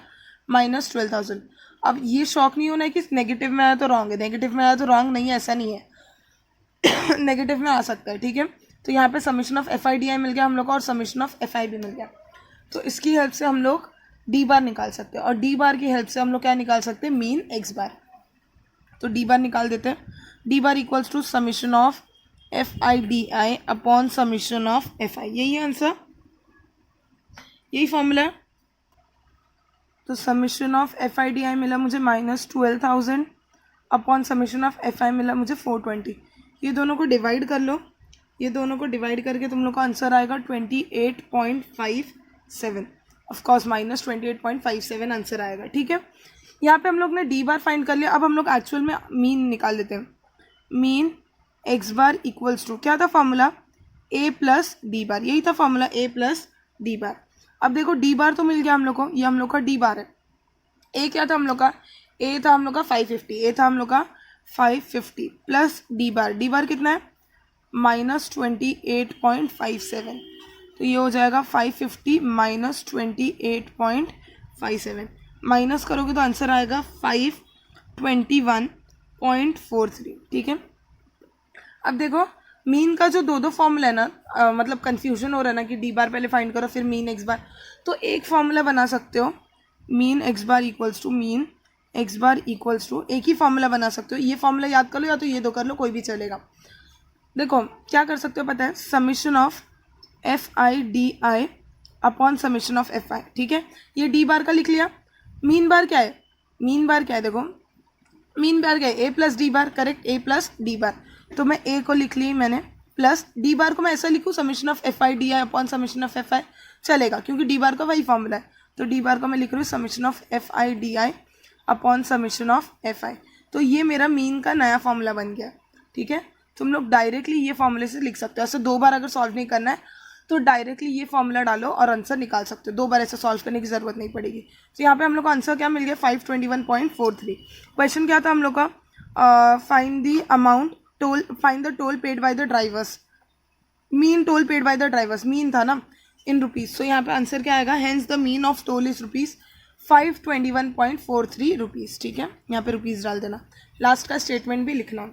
-12,000। अब ये शॉक नहीं होना है कि नेगेटिव में आया तो रॉन्ग है, नेगेटिव में आया तो रॉन्ग नहीं है, ऐसा नहीं है। नेगेटिव में आ सकता है। ठीक है, तो यहाँ पे summation of F I D I मिल गया हम लोग को, और समेशन ऑफ एफ आई भी मिल गया। तो इसकी हेल्प से हम लोग डी बार निकाल सकते हैं, और डी बार की हेल्प से हम लोग क्या निकाल सकते हैं? Mean x bar. तो डी बार निकाल देते हैं। D bar equals to summation of F I D I upon summation of F i, यही है आंसर, यही फॉर्मूला है। तो summation of F I D i मिला मुझे -12,000 अपॉन समेशन ऑफ एफ आई मिला मुझे 420। ये दोनों को डिवाइड कर लो, ये दोनों को डिवाइड करके तुम लोग का आंसर आएगा 28.57। ऑफकोर्स -28.57 आंसर आएगा। ठीक है, यहाँ पे हम लोग ने डी बार फाइंड कर लिया। अब हम लोग एक्चुअल में मीन निकाल लेते हैं। Mean x bar equals to क्या था formula? A plus d bar, यही था formula, a plus d bar. अब देखो डी बार तो मिल गया हम लोग को, ये हम लोग का डी बार है। ए क्या था हम लोग का? ए था हम लोग का 550, ए था हम लोग का 550 प्लस डी बार कितना है? -28.57। तो ये हो जाएगा 550 -28.57, माइनस करोगे तो आंसर आएगा 521.43। ठीक है, अब देखो मीन का जो दो फॉर्मूला है ना, मतलब कंफ्यूजन हो रहा है ना कि डी बार पहले फाइंड करो फिर मीन एक्स बार, तो एक फॉर्मूला बना सकते हो, mean x bar equals to एक ही फॉर्मूला बना सकते हो। ये फॉर्मूला याद कर लो या तो ये दो कर लो, कोई भी चलेगा। देखो क्या कर सकते हो पता है? Summation of F I D I upon summation of F I. ठीक है, ये डी बार का लिख लिया। मीन बार क्या है? देखो मीन बार क्या है? ए प्लस डी बार, करेक्ट, ए प्लस डी बार। तो मैं ए को लिख ली मैंने, प्लस डी बार को मैं ऐसा लिखूँ summation of F I D I upon summation of F I, चलेगा क्योंकि डी बार का वही फॉर्मूला है। तो डी बार को मैं लिख रही हूँ summation of F I D I upon summation of F I. तो ये मेरा मीन का नया फॉर्मूला बन गया। ठीक है, तुम लोग डायरेक्टली ये फॉर्मूले से लिख सकते हो। ऐसे दो बार अगर सॉल्व नहीं करना है तो डायरेक्टली ये फॉर्मूला डालो और आंसर निकाल सकते हो, 2 बार ऐसे सॉल्व करने की ज़रूरत नहीं पड़ेगी। तो यहाँ पे हम लोग का आंसर क्या मिल गया 521.43। क्वेश्चन क्या था हम लोग का, find the amount toll, find the toll paid by the drivers, mean toll paid by the drivers, mean था ना इन रुपीज़। सो यहाँ पे आंसर क्या आएगा, hence the mean of toll is rupees 521.43 rupees. ठीक है, यहाँ पे रुपीज़ डाल देना, लास्ट का स्टेटमेंट भी लिखना।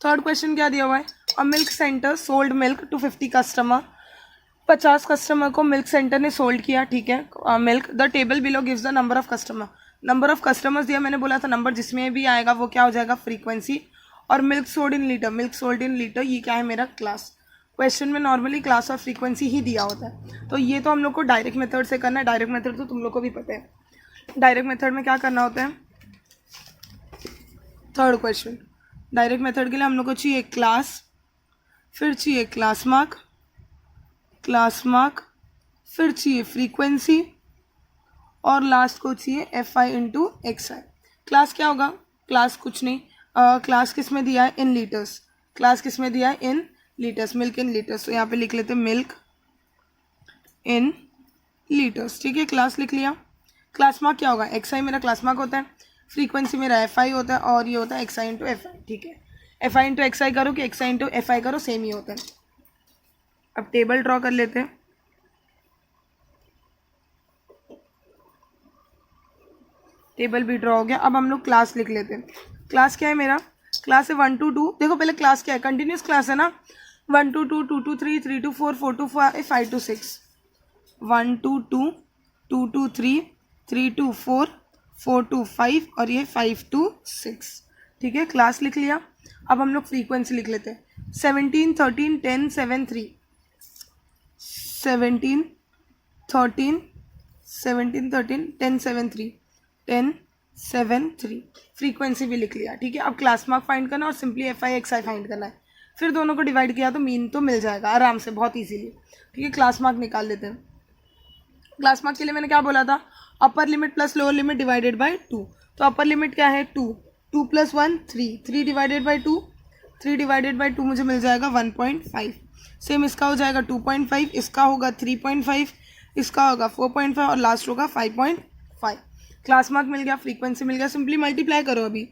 थर्ड क्वेश्चन क्या दिया हुआ है, a milk centre sold milk to 50 customer, 50 customer को मिल्क सेंटर ने सोल्ड किया। ठीक है, milk, the table below gives the number of customer, number of customers दिया, मैंने बोला था नंबर जिसमें भी आएगा वो क्या हो जाएगा फ्रीक्वेंसी, और milk sold in litre, milk sold in litre ये क्या है मेरा क्लास। क्वेश्चन में नॉर्मली क्लास और फ्रीक्वेंसी ही दिया होता है, तो ये तो हम लोग को डायरेक्ट मेथड से करना है। डायरेक्ट मेथड तो तुम लोग को भी पता है, डायरेक्ट मेथड में क्या करना होता है। थर्ड क्वेश्चन, डायरेक्ट मेथड के लिए हम लोग को चाहिए क्लास, फिर चाहिए क्लास मार्क, क्लास मार्क, फिर चाहिए फ्रीक्वेंसी, और लास्ट को चाहिए F I into x I. Class क्या होगा, क्लास कुछ नहीं, क्लास किस में दिया है, इन लीटर्स, क्लास किस में दिया है, इन लीटर्स, मिल्क इन लीटर्स। तो यहाँ पे लिख लेते हैं मिल्क इन लीटर्स। ठीक है, क्लास लिख लिया। क्लास मार्क क्या होगा, एक्स आई मेरा क्लास मार्क होता है, फ्रीक्वेंसी मेरा एफ आई होता है, और ये होता है x I into F I. ठीक है, एफ आई इंटू एक्स आई करो कि x I into F I करो, सेम ही होता है। अब टेबल ड्रॉ कर लेते हैं, टेबल भी ड्रॉ हो गया। अब हम लोग क्लास लिख लेते हैं। क्लास क्या है मेरा, क्लास है 1 to 2। देखो पहले क्लास क्या है, कंटिन्यूस क्लास है ना, 1 to 2, 2 to 3, 3 to 4, 4 to 5, 5 to 6, 1 to 2, 2 to 3, 3 to 4, 4 to 5, और ये 5 to 6। ठीक है, क्लास लिख लिया। अब हम लोग फ्रीक्वेंसी लिख लेते हैं, 17, 13, 10, 7, 3, 17, 13, 17, 13, 10, 7, 3, 10, 7, 3। फ्रीक्वेंसी भी लिख लिया। ठीक है, अब क्लास मार्क फाइंड करना और simply F I x I find करना है, फिर दोनों को डिवाइड किया तो मीन तो मिल जाएगा आराम से, बहुत इजीली। ठीक है, क्लास मार्क निकाल लेते हैं। क्लास मार्क के लिए मैंने क्या बोला था, upper limit plus lower limit divided by 2। तो अपर लिमिट क्या है 2, 2 + 1 3, 3 डिवाइडेड बाई 2, 3 डिवाइडेड बाई 2 मुझे मिल जाएगा 1.5। सेम इसका हो जाएगा 2.5, इसका होगा 3.5, इसका होगा 4.5 और लास्ट होगा 5.5। क्लास मार्क मिल गया, फ्रीक्वेंसी मिल गया, सिंपली मल्टीप्लाई करो अभी।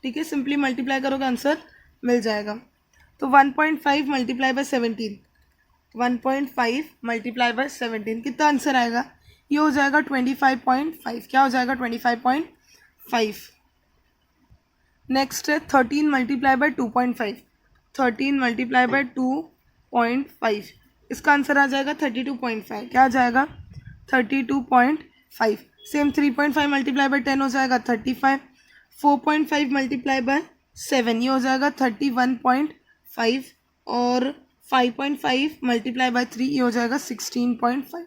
ठीक है, सिंपली मल्टीप्लाई करोगे आंसर मिल जाएगा। तो 1.5 मल्टीप्लाई बाय 17, 1.5 मल्टीप्लाई बाय 17 कितना आंसर आएगा, ये हो जाएगा 25.5। क्या हो जाएगा 25.5। नेक्स्ट है 13 मल्टीप्लाई बाय 2.5, 13 मल्टीप्लाई बाय 2.5, इसका आंसर आ जाएगा 32.5। क्या आ जाएगा 32.5। सेम 3.5 मल्टीप्लाई बाय 10 हो जाएगा 35, 4.5 मल्टीप्लाई बाय 7 ये हो जाएगा 31.5, और 5.5 मल्टीप्लाई बाय 3 ये हो जाएगा 16.5।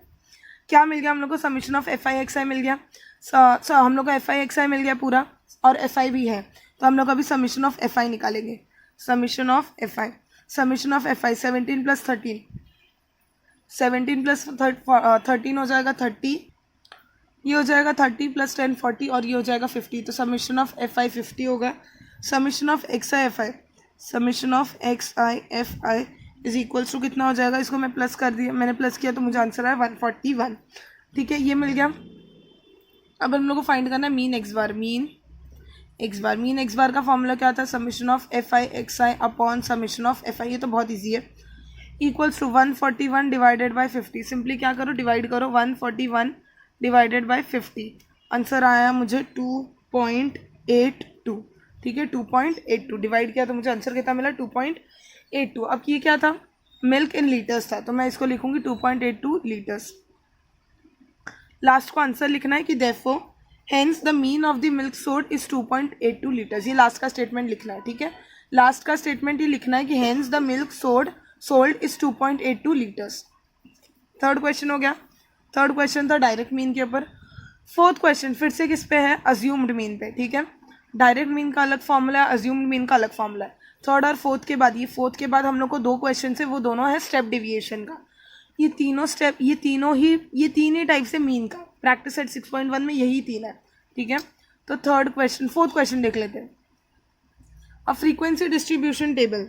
क्या मिल गया हम लोग को, summation of F I x I मिल गया। हम लोग को एफ आई एक्स आई मिल गया पूरा, और एफ आई भी है, तो हम लोग अभी समीशन ऑफ एफ आई निकालेंगे। Summation of F I, summation of F I 17 + 13, 17 + 13 हो जाएगा 30, ये हो जाएगा 30 + 10 40, और ये हो जाएगा 50। तो समीशन ऑफ एफ आई 50 होगा। Summation of x I F I, summation of x I F i is equals to कितना हो जाएगा, इसको मैं प्लस कर दिया, मैंने प्लस किया तो मुझे आंसर आया 141। ठीक है, ये मिल गया। अब हम लोग को फाइंड करना है mean x bar, mean x bar. Mean x bar का फॉर्मूला क्या था, summation of F I x i upon summation of F i, ये तो बहुत ईजी है, equals to 141 divided by 50। Simply क्या करो, डिवाइड करो, 141 डिवाइडेड बाई 50, आंसर आया मुझे 2.82। ठीक है, 2.82 डिवाइड किया तो मुझे आंसर कितना मिला 2.82। अब ये क्या था, मिल्क इन लीटर्स था, तो मैं इसको लिखूंगी 2.82 लीटर्स। लास्ट को आंसर लिखना है कि therefore hence the mean of the milk sold is 2.82 litres. ये लास्ट का स्टेटमेंट लिखना है। ठीक है, लास्ट का स्टेटमेंट ये लिखना है कि hence the milk sold is 2.82 litres. Third question हो गया। थर्ड क्वेश्चन था डायरेक्ट मीन के ऊपर। फोर्थ क्वेश्चन फिर से किस पे है, अज्यूम्ड मीन पे। ठीक है, डायरेक्ट मीन का अलग फॉर्मूला है, अज्यूम्ड मीन का अलग फॉर्मूला है। थर्ड और फोर्थ के बाद, ये फोर्थ के बाद हम लोग को 2 क्वेश्चन है, वो दोनों है स्टेप डिविएशन का। ये तीनों स्टेप, ये तीन ही टाइप से मीन का प्रैक्टिस सेट 6.1 में यही 3 है। ठीक है, तो फोर्थ क्वेश्चन देख लेते हैं। अ frequency distribution table,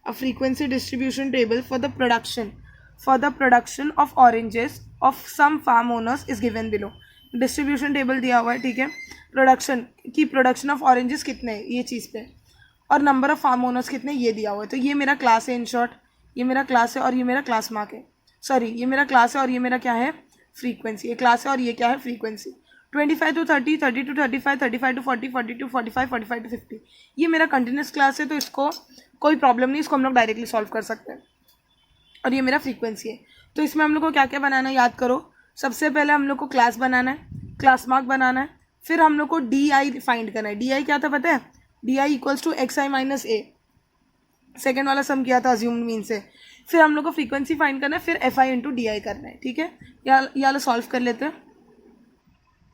a frequency distribution table for the production of oranges of some farm owners is given below. Distribution table दिया हुआ है, ठीक है, प्रोडक्शन ऑफ ऑरेंजेस कितने हैं ये चीज़ पे, और नंबर ऑफ फार्म ओनर्स कितने ये दिया हुआ है. तो ये मेरा क्लास है, इन शॉर्ट ये मेरा क्लास है और ये मेरा क्लास मार्क है, सॉरी ये मेरा क्लास है और ये मेरा क्या है फ्रीक्वेंसी. ये क्लास है और ये क्या है frequency. 25 to 30, 30 to 35, 35 to 40, 40 to 45, 45 to 50. ये मेरा कंटिन्यूस क्लास है, तो इसको कोई प्रॉब्लम नहीं, इसको हम लोग डायरेक्टली सॉल्व कर सकते हैं. और ये मेरा फ्रीक्वेंसी है. तो इसमें हम लोग को क्या क्या बनाना है याद करो. सबसे पहले हम लोग को क्लास बनाना है, क्लास मार्क बनाना है, फिर हम लोग को डी आई फाइंड करना है. डी आई क्या था पता है, D I equals to x I minus a. Second वाला सम किया था अज्यूम्ड मीन से. फिर हम लोग को फ्रीक्वेंसी फाइंड करना है, फिर F I into D I करना है. ठीक है, या सॉल्व कर लेते हैं.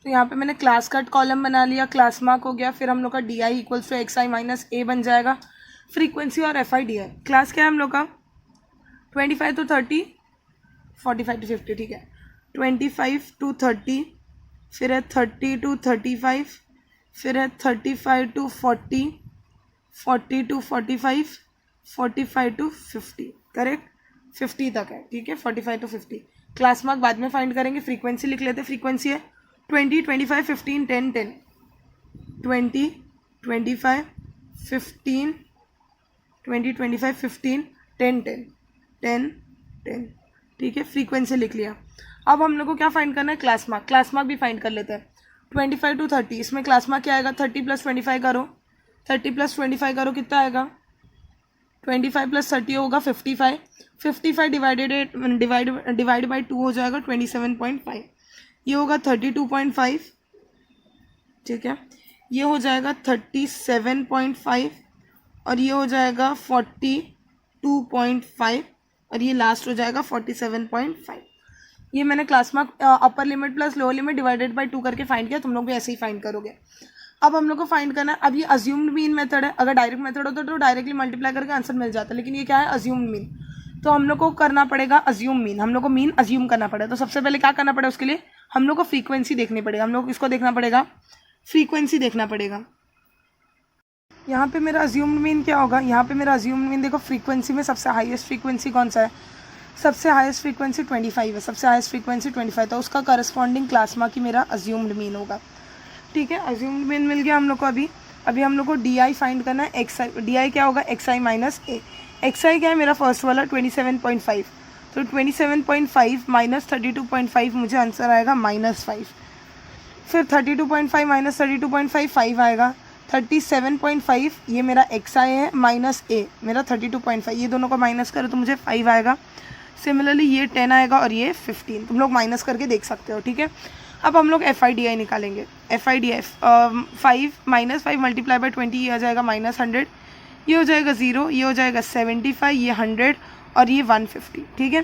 तो यहाँ पे मैंने क्लास कट कॉलम बना लिया, क्लास मार्क हो गया, फिर हम लोग का D I equals to x I minus A बन जाएगा, फ्रीक्वेंसी और F I D I. Class क्या है हम लोग का 25 to 30, 45 to 50. ठीक है, 25 to 30, फिर है 30 to 35, फिर है 35 to 40, 40 to 45, 45 to 50. करेक्ट, 50 तक है. ठीक है, 45 to 50. क्लास मार्क बाद में फाइंड करेंगे. फ्रीक्वेंसी लिख लेते हैं. फ्रीक्वेंसी है 20, 25, 15, 10, 10. 20, 25, 15, 20, 25, 15, 10, 10, 10, 10. ठीक है, फ्रीक्वेंसी लिख लिया. अब हम लोग को क्या फाइंड करना है, क्लास मार्क. क्लास मार्क भी फाइंड कर लेते हैं. 25 to 30, इसमें क्लास मार्क क्या आएगा, 30 + 25 करो, 30 + 25 करो कितना आएगा, 25 + 30 होगा 55. 55 डिवाइड बाई 2 हो जाएगा 27.5. ये होगा 32.5. ठीक है, ये हो जाएगा 37.5 और ये हो जाएगा 42.5 और ये लास्ट हो जाएगा 47.5. ये मैंने class mark upper limit plus lower limit divided by 2 करके फाइंड किया. तुम लोग भी ऐसे ही फाइंड करोगे. अब हम लोग को फाइंड करना है. अब ये अज्यूम्ड मीन मेथड है. अगर डायरेक्ट मेथड होता तो डायरेक्टली मल्टीप्लाई करके आंसर मिल जाता, लेकिन ये क्या है अज्यूम्ड मीन. तो हम लोग को करना पड़ेगा अज्यूम मीन. हम लोग को मीन अज्यूम करना पड़ेगा. तो सबसे पहले क्या करना पड़ेगा, उसके लिए हम लोग को फ्रीक्वेंसी देखनी पड़ेगा. हम लोग इसको देखना पड़ेगा, फ्रीक्वेंसी देखना पड़ेगा. यहाँ पे मेरा अज्यूम्ड मीन क्या होगा, यहाँ पे मेरा अज्यूम्ड मीन देखो, फ्रीक्वेंसी में सबसे हाईएस्ट फ्रीक्वेंसी कौन सा है, सबसे हाईएस्ट फ्रीक्वेंसी 25 है. सबसे हाईएस्ट फ्रीक्वेंसी 25, तो उसका करस्पॉन्डिंग क्लास मार्क ही मेरा अज्यूम्ड मीन होगा. ठीक है, अज्यूम्ड मीन मिल गया हम लोग को. अभी हम लोग को डी आई फाइंड करना है. एक्स आई, डी आई क्या होगा, एक्स आई माइनस ए. एक्स आई क्या है मेरा फर्स्ट वाला 27.5. तो 27.5 माइनस 32.5 मुझे आंसर आएगा -5. फिर 32.5 माइनस 32.5 5 आएगा. 37.5 ये मेरा एक्स आई है माइनस ए मेरा 32.5. ये दोनों को माइनस करो तो मुझे 5 आएगा. सिमिलरली ये 10 आएगा और ये 15. तुम लोग माइनस करके देख सकते हो. ठीक है, अब हम लोग एफ आई डी आई निकालेंगे. F I D I 5 -5 multiply by 20, ये आ जाएगा -100. ये हो जाएगा 0, ये हो जाएगा 75, ये 100 और ये 150. ठीक है,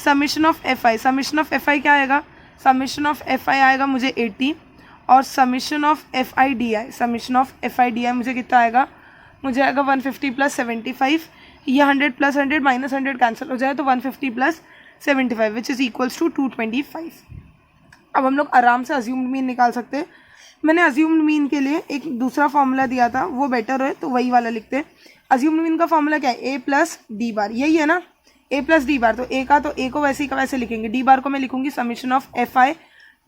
summation of F I. Summation of F I क्या आएगा, समीशन ऑफ एफ आई आएगा मुझे 80 और summation of F I D I, summation of F I D I मुझे कितना आएगा, मुझे आएगा 150 + 75. ये 100 + 100 -100 कैंसिल हो जाए तो 150 + 75 विच इज़ इक्वल्स टू 225. अब हम लोग आराम से अज्यूम्ड मीन निकाल सकते हैं. मैंने अज्यूम्ड मीन के लिए एक दूसरा फॉर्मूला दिया था, वो बेटर है तो वही वाला लिखते हैं. अज्यूम्ड मीन का फॉर्मूला क्या है, ए प्लस डी बार. यही है ना, ए प्लस डी बार. तो ए का तो ए को वैसे ही का वैसे लिखेंगे. डी बार को मैं लिखूंगी summation of F I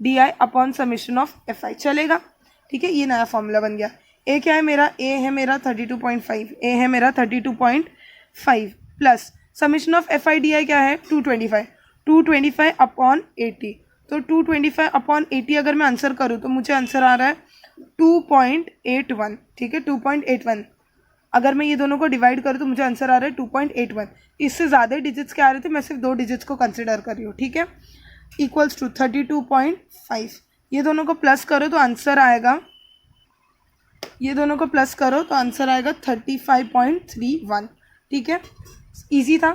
D I upon summation of F I. चलेगा, ठीक है, ये नया फॉर्मूला बन गया. ए क्या है मेरा, ए है मेरा 32.5. ए है मेरा 32.5 plus summation of F I D I क्या है 225. 225 अपॉन 80. तो 225 अपॉन 80 अगर मैं आंसर करूँ तो मुझे आंसर आ रहा है 2.81. ठीक है, 2.81. अगर मैं ये दोनों को डिवाइड करूँ तो मुझे आंसर आ रहा है 2.81. इससे ज़्यादा डिजिट्स क्या आ रहे थे, मैं सिर्फ 2 डिजिट्स को कंसिडर कर रही हूँ. ठीक है, इक्वल्स टू 32.5. ये दोनों को प्लस करो तो आंसर आएगा, ये दोनों को प्लस करो तो आंसर आएगा 35.31. ठीक है, इजी था.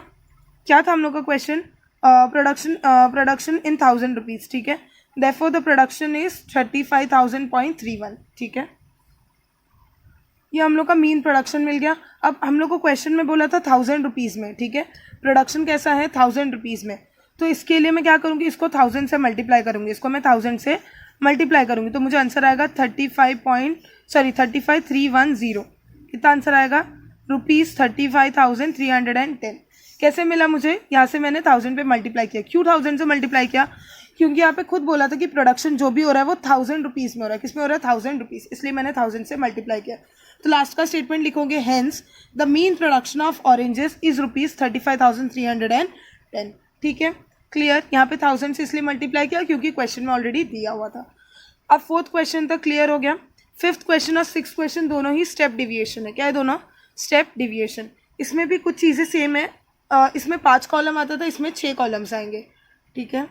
क्या था हम लोग का क्वेश्चन, प्रोडक्शन इन 1000 रुपीज़. ठीक है, देयरफॉर द प्रोडक्शन इज 35,000.31. ठीक है, ये हम लोग का मीन प्रोडक्शन मिल गया. अब हम लोग को क्वेश्चन में बोला था 1000 रुपीज़ में. ठीक है, प्रोडक्शन कैसा है 1000 रुपीज़ में. तो इसके लिए मैं क्या करूँगी, इसको 1000 से मल्टीप्लाई करूँगी. इसको मैं 1000 से मल्टीप्लाई करूँगी तो मुझे आंसर आएगा 35,310. कितना आंसर आएगा, ₹35,310। कैसे मिला मुझे? यहाँ से मैंने 1000 पे मल्टीप्लाई किया। क्यों 1000 से मल्टीप्लाई किया? क्योंकि यहाँ पे खुद बोला था कि प्रोडक्शन जो भी हो रहा है वो 1000 रुपीज़ में हो रहा है। किस में हो रहा है? 1000 रुपीज़, इसलिए मैंने 1000 से मल्टीप्लाई किया। तो लास्ट का स्टेटमेंट लिखोगे, hence the mean production of oranges is ₹35,310। ठीक है, क्लियर। यहाँ पे 1000 से इसलिए मल्टीप्लाई किया क्योंकि क्वेश्चन में ऑलरेडी दिया हुआ था। अब फोर्थ क्वेश्चन तक क्लियर हो गया। फिफ्थ क्वेश्चन और सिक्स क्वेश्चन दोनों ही स्टेप डिविएशन है। क्या है दोनों? Step deviation. इसमें भी कुछ चीज़ें सेम है। इसमें 5 कॉलम आता था, इसमें 6 कॉलम्स आएंगे। ठीक है,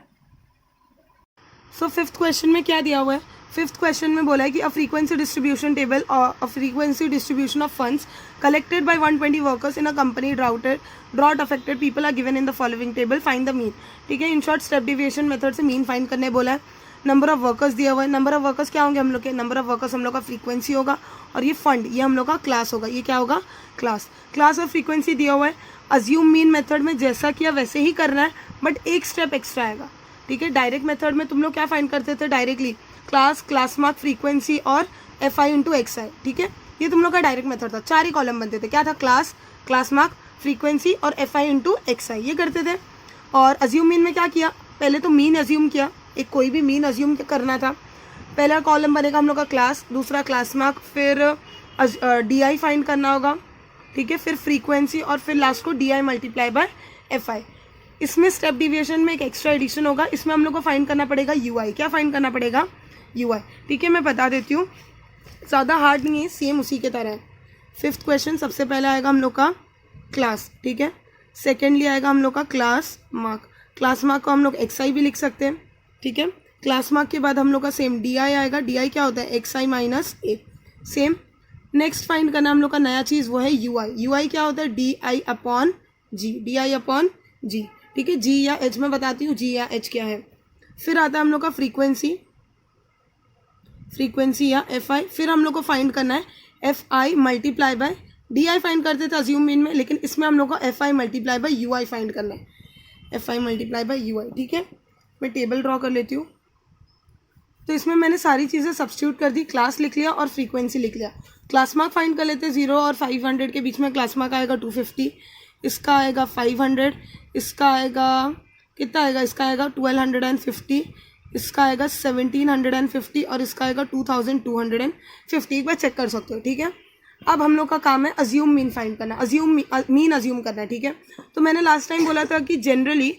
सो फिफ्थ क्वेश्चन में क्या दिया हुआ है? फिफ्थ क्वेश्चन में बोला है कि अ फ्रीक्वेंसी डिस्ट्रीब्यूशन टेबल और a frequency distribution of funds collected by 120 workers in a company drought affected people are given in the following table, find the mean. ठीक है, in short step deviation method से mean find करने बोला है। Number of workers दिया हुआ है। Number of workers क्या होंगे हम लोग के? नंबर ऑफ वर्कर्स हम लोग का फ्रीक्वेंसी होगा और ये फंड, ये हम लोग का क्लास होगा। ये क्या होगा? क्लास। क्लास और फ्रीक्वेंसी दिया हुआ है। अज्यूम मीन मेथड में जैसा किया वैसे ही करना है, बट एक स्टेप एक्स्ट्रा आएगा। ठीक है, डायरेक्ट मेथड में तुम लोग क्या फाइंड करते थे? Directly class, class mark, frequency और एफ आई इंटू एक्स आई। ठीक है, ये तुम लोग का डायरेक्ट मेथड था। 4 ही कॉलम बनते थे। क्या था? क्लास, क्लास मार्क, फ्रीक्वेंसी और एफ आई इंटू एक्स आई, ये करते थे। और अज्यूम मीन में क्या किया? पहले तो मीन अज्यूम किया, एक कोई भी मीन अज्यूम करना था। पहला कॉलम बनेगा हम लोग का क्लास, दूसरा क्लास मार्क, फिर डी आई फाइंड करना होगा। ठीक है, फिर फ्रीक्वेंसी और फिर लास्ट को D I multiply bye F I. इसमें स्टेप डिविएशन में एक एक्स्ट्रा एडिशन होगा। इसमें हम लोग को फाइंड करना पड़ेगा यू आई। क्या फाइंड करना पड़ेगा? You I. ठीक है, मैं बता देती हूँ, ज़्यादा हार्ड नहीं है, सेम उसी के तरह है। फिफ्थ क्वेश्चन सबसे पहले आएगा हम लोग का क्लास। ठीक है, सेकेंडली आएगा हम लोग का क्लास मार्क। क्लास मार्क को हम लोग एक्स आई भी लिख सकते हैं। ठीक है, क्लास मार्क के बाद हम लोग का सेम डी आई आएगा। डी आई क्या होता है? एक्स आई माइनस ए। सेम नेक्स्ट फाइंड करना हम लोग का नया चीज़, वो है यू आई। यू आई क्या होता है? D I upon G. D I upon G. ठीक है, जी या एच मैं बताती हूँ, जी या एच क्या है। फिर आता है हम लोग का फ्रीक्वेंसी, फ्रीक्वेंसी या एफ आई। फिर हम लोग को फाइंड करना है F I multiply bye D I find करते थे अज्यूम मीन में, लेकिन इसमें हम लोग को F I multiply by U I find करना है। F I multiply by U I. ठीक है, मैं टेबल ड्रॉ कर लेती हूँ। तो इसमें मैंने सारी चीज़ें सब्स्टिट्यूट कर दी। क्लास लिख लिया और फ्रीक्वेंसी लिख लिया। क्लास मार्क फाइंड कर लेते हैं। 0 और 500 के बीच में क्लास मार्क आएगा 250, इसका आएगा 500, इसका आएगा कितना आएगा? इसका आएगा 1250, इसका आएगा 1750 और इसका आएगा 2250। एक बार चेक कर सकते हो। ठीक है, अब हम लोग का काम है अज्यूम मीन फाइंड करना, मीन अज्यूम करना है। ठीक है, तो मैंने लास्ट टाइम बोला था कि जनरली,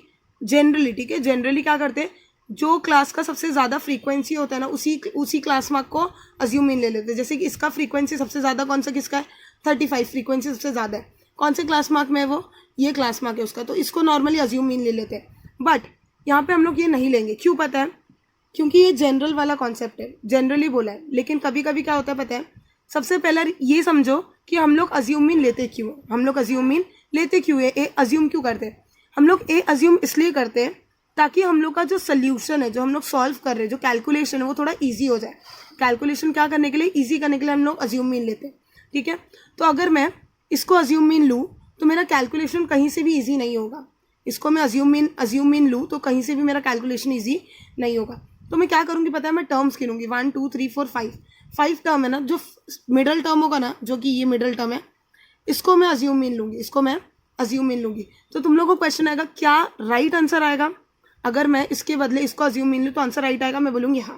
ठीक है, जनरली क्या करते हैं, जो क्लास का सबसे ज़्यादा फ्रीक्वेंसी होता है ना, उसी क्लास मार्क को अज्यूम मीन ले लेते हैं। जैसे कि इसका फ्रीक्वेंसी सबसे ज़्यादा कौन सा किसका है? 35 फ्रीक्वेंसी सबसे ज़्यादा है। कौन से क्लास मार्क में है वो? ये क्लास मार्क है उसका, तो इसको नॉर्मली अज्यूम मीन ले लेते हैं। बट यहाँ पे हम लोग ये नहीं लेंगे। क्यों पता है? क्योंकि ये जनरल वाला कॉन्सेप्ट है, जनरली बोला है। लेकिन कभी कभी क्या होता है पता है? सबसे पहले ये समझो कि हम लोग अज्यूम मीन लेते क्यों है। हम लोग अज्यूम मीन लेते क्यों है? ए अज्यूम क्यों करते हैं हम लोग? ए अज्यूम इसलिए करते हैं ताकि हम लोग का जो सोल्यूशन है, जो हम लोग सॉल्व कर रहे हैं, जो कैलकुलेशन है, वो थोड़ा ईजी हो जाए। कैलकुलेशन क्या करने के लिए? ईजी करने के लिए हम लोग अज्यूम मीन लेते हैं। ठीक है, तो अगर मैं इसको अज्यूम मीन लूँ तो मेरा कैलकुलेशन कहीं से भी ईजी नहीं होगा। इसको मैं अज्यूम मीन लूँ तो कहीं से भी मेरा कैलकुलेशन ईजी नहीं होगा। तो मैं क्या करूँगी पता है? मैं टर्म्स गिनूंगी 1 2 3 4 5 टर्म है ना, जो मिडल टर्म होगा ना, जो कि ये मिडल टर्म है, इसको मैं अज्यूम मीन लूँगी, इसको मैं अज्यूम मीन लूँगी। तो तुम लोगों को क्वेश्चन आएगा क्या राइट आंसर आएगा? अगर मैं इसके बदले इसको अज्यूम मीन लूँ तो आंसर राइट आएगा? मैं बोलूँगी हाँ।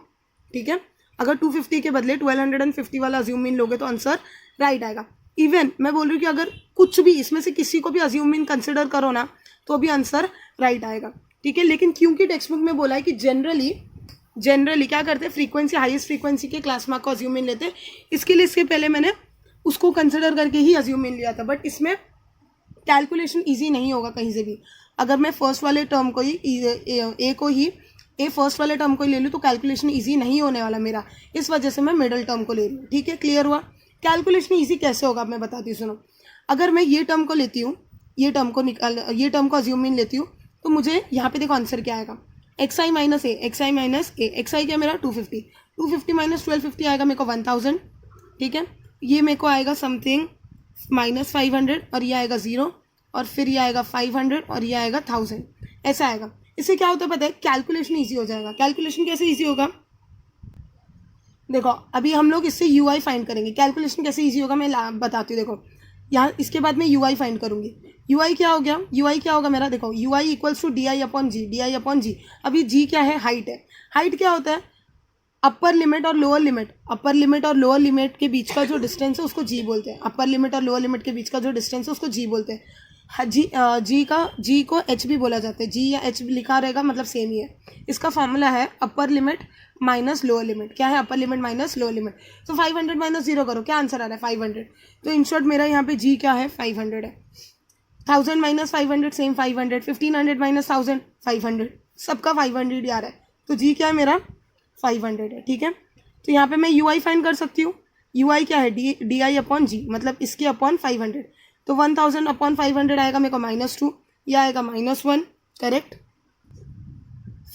ठीक है, अगर 250 के बदले 1250 वाला अज्यूम मीन लोगे तो आंसर राइट आएगा। इवन मैं बोल रही हूँ कि अगर कुछ भी इसमें से किसी को भी अज्यूम मीन कंसिडर करो ना, तो भी आंसर राइट आएगा। ठीक है, लेकिन क्योंकि टेक्स्ट बुक में बोला है कि जनरली क्या करते हैं? फ्रीक्वेंसी, हाईएस्ट फ्रीक्वेंसी के क्लास मार्क को अज्यूम मीन लेते हैं। इसके लिए इसके पहले मैंने उसको कंसिडर करके ही अज्यूम मीन लिया था, बट इसमें कैलकुलेशन ईजी नहीं होगा कहीं से भी। अगर मैं फर्स्ट वाले टर्म को ही फर्स्ट वाले टर्म को ही ले लूँ तो कैलकुलेशन ईजी नहीं होने वाला मेरा, इस वजह से मैं मिडल टर्म को ले रही हूँ। ठीक है, क्लियर हुआ? कैलकुलेशन ईजी कैसे होगा मैं बताती हूँ, सुनो। अगर मैं ये टर्म को लेती हूँ, ये टर्म को अज्यूम मीन लेती हूँ, तो मुझे यहाँ पे देखो आंसर क्या आएगा? एक्स आई माइनस ए। एक्स आई क्या मेरा? 250 माइनस 1250 आएगा मेरे को 1000। ठीक है, ये मेरे को आएगा समथिंग माइनस 500 और ये आएगा 0 और फिर ये आएगा 500 और ये आएगा 1000, ऐसा आएगा। इससे क्या होता है पता है? कैलकुलेशन ईजी हो जाएगा। कैलकुलेशन कैसे ईजी होगा? देखो अभी हम लोग इससे यू आई फाइंड करेंगे। कैलकुलेशन कैसे ईजी होगा मैं बताती हूँ। देखो यहाँ इसके बाद मैं यू आई फाइंड करूँगी। यू आई क्या हो गया, यू आई क्या होगा मेरा, देखो U I equals to D I upon G, D I upon G. अभी जी क्या है, हाइट है। हाइट क्या होता है, अपर लिमिट और लोअर लिमिट, अपर लिमिट और लोअर लिमिट के बीच का जो डिस्टेंस है उसको जी बोलते हैं। अपर लिमिट और लोअर लिमिट के बीच का जो डिस्टेंस है उसको जी बोलते हैं। जी को एच भी बोला जाता है, जी या एच लिखा रहेगा मतलब सेम ही है। इसका फॉर्मूला है upper limit minus lower limit. क्या है, upper limit minus lower limit. तो 500 माइनस 0 करो, क्या आंसर आ रहा है 500। तो इन शॉर्ट मेरा यहाँ पे जी क्या है 500 है। 1000 माइनस 500 सेम 500, 1500 माइनस 1000 500, सबका 500 ही आ रहा है। तो जी क्या है मेरा 500 है, ठीक है। तो यहाँ पे मैं यू आई फाइंड कर सकती हूँ। यू आई क्या है, डी आई अपॉन जी, मतलब इसके अपॉन 500। तो 1000 अपॉन 500 आएगा मेरे को -2, यह आएगा -1, करेक्ट।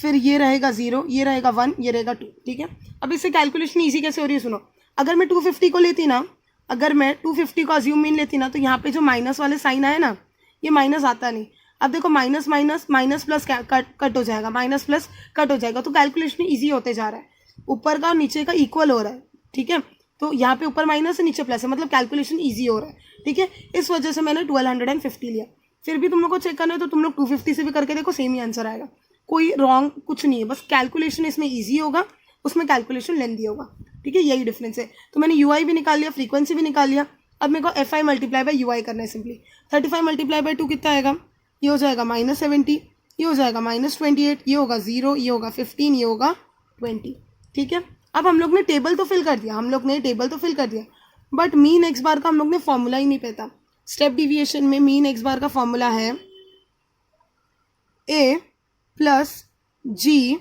फिर ये रहेगा 0, ये रहेगा 1, ये रहेगा 2, ठीक है। अब इससे कैलकुलेशन ईजी कैसे हो रही है सुनो। अगर मैं 250 को लेती ना, अगर मैं 250 को अज्यूम मीन लेती ना, तो यहाँ पे जो माइनस वाले साइन आए ना, ये माइनस आता नहीं। अब देखो minus minus minus plus cut हो जाएगा, माइनस प्लस कट हो जाएगा, तो कैलकुलेशन ईजी होते जा रहा है। ऊपर का और नीचे का इक्वल हो रहा है, ठीक है। तो यहाँ पे ऊपर माइनस है नीचे प्लस है, मतलब कैलकुलेशन ईजी हो रहा है, ठीक है। इस वजह से मैंने 1250 लिया। फिर भी तुम लोग को चेक करना है तो तुम लोग 250 से भी करके देखो, सेम ही आंसर आएगा। कोई रॉन्ग कुछ नहीं है, बस कैलकुलेशन इसमें ईजी होगा, उसमें कैलकुलेशन लेंथी होगा, ठीक है। यही डिफरेंस है। तो मैंने यू आई भी निकाल लिया, फ्रीक्वेंसी भी निकाल लिया। अब मेरे को F I multiply by U I करना है सिंपली। 35 मल्टीप्लाई बाई 2 कितना आएगा, ये हो जाएगा -70, ये हो जाएगा -28, ये होगा 0, ये होगा 15, ये होगा 20, ठीक है। अब हम लोग ने टेबल तो फिल कर दिया, बट मीन एक्स बार का हम लोग ने फॉर्मूला ही नहीं पता। स्टेप डिविएशन में मीन एक्स बार का फॉर्मूला है ए प्लस जी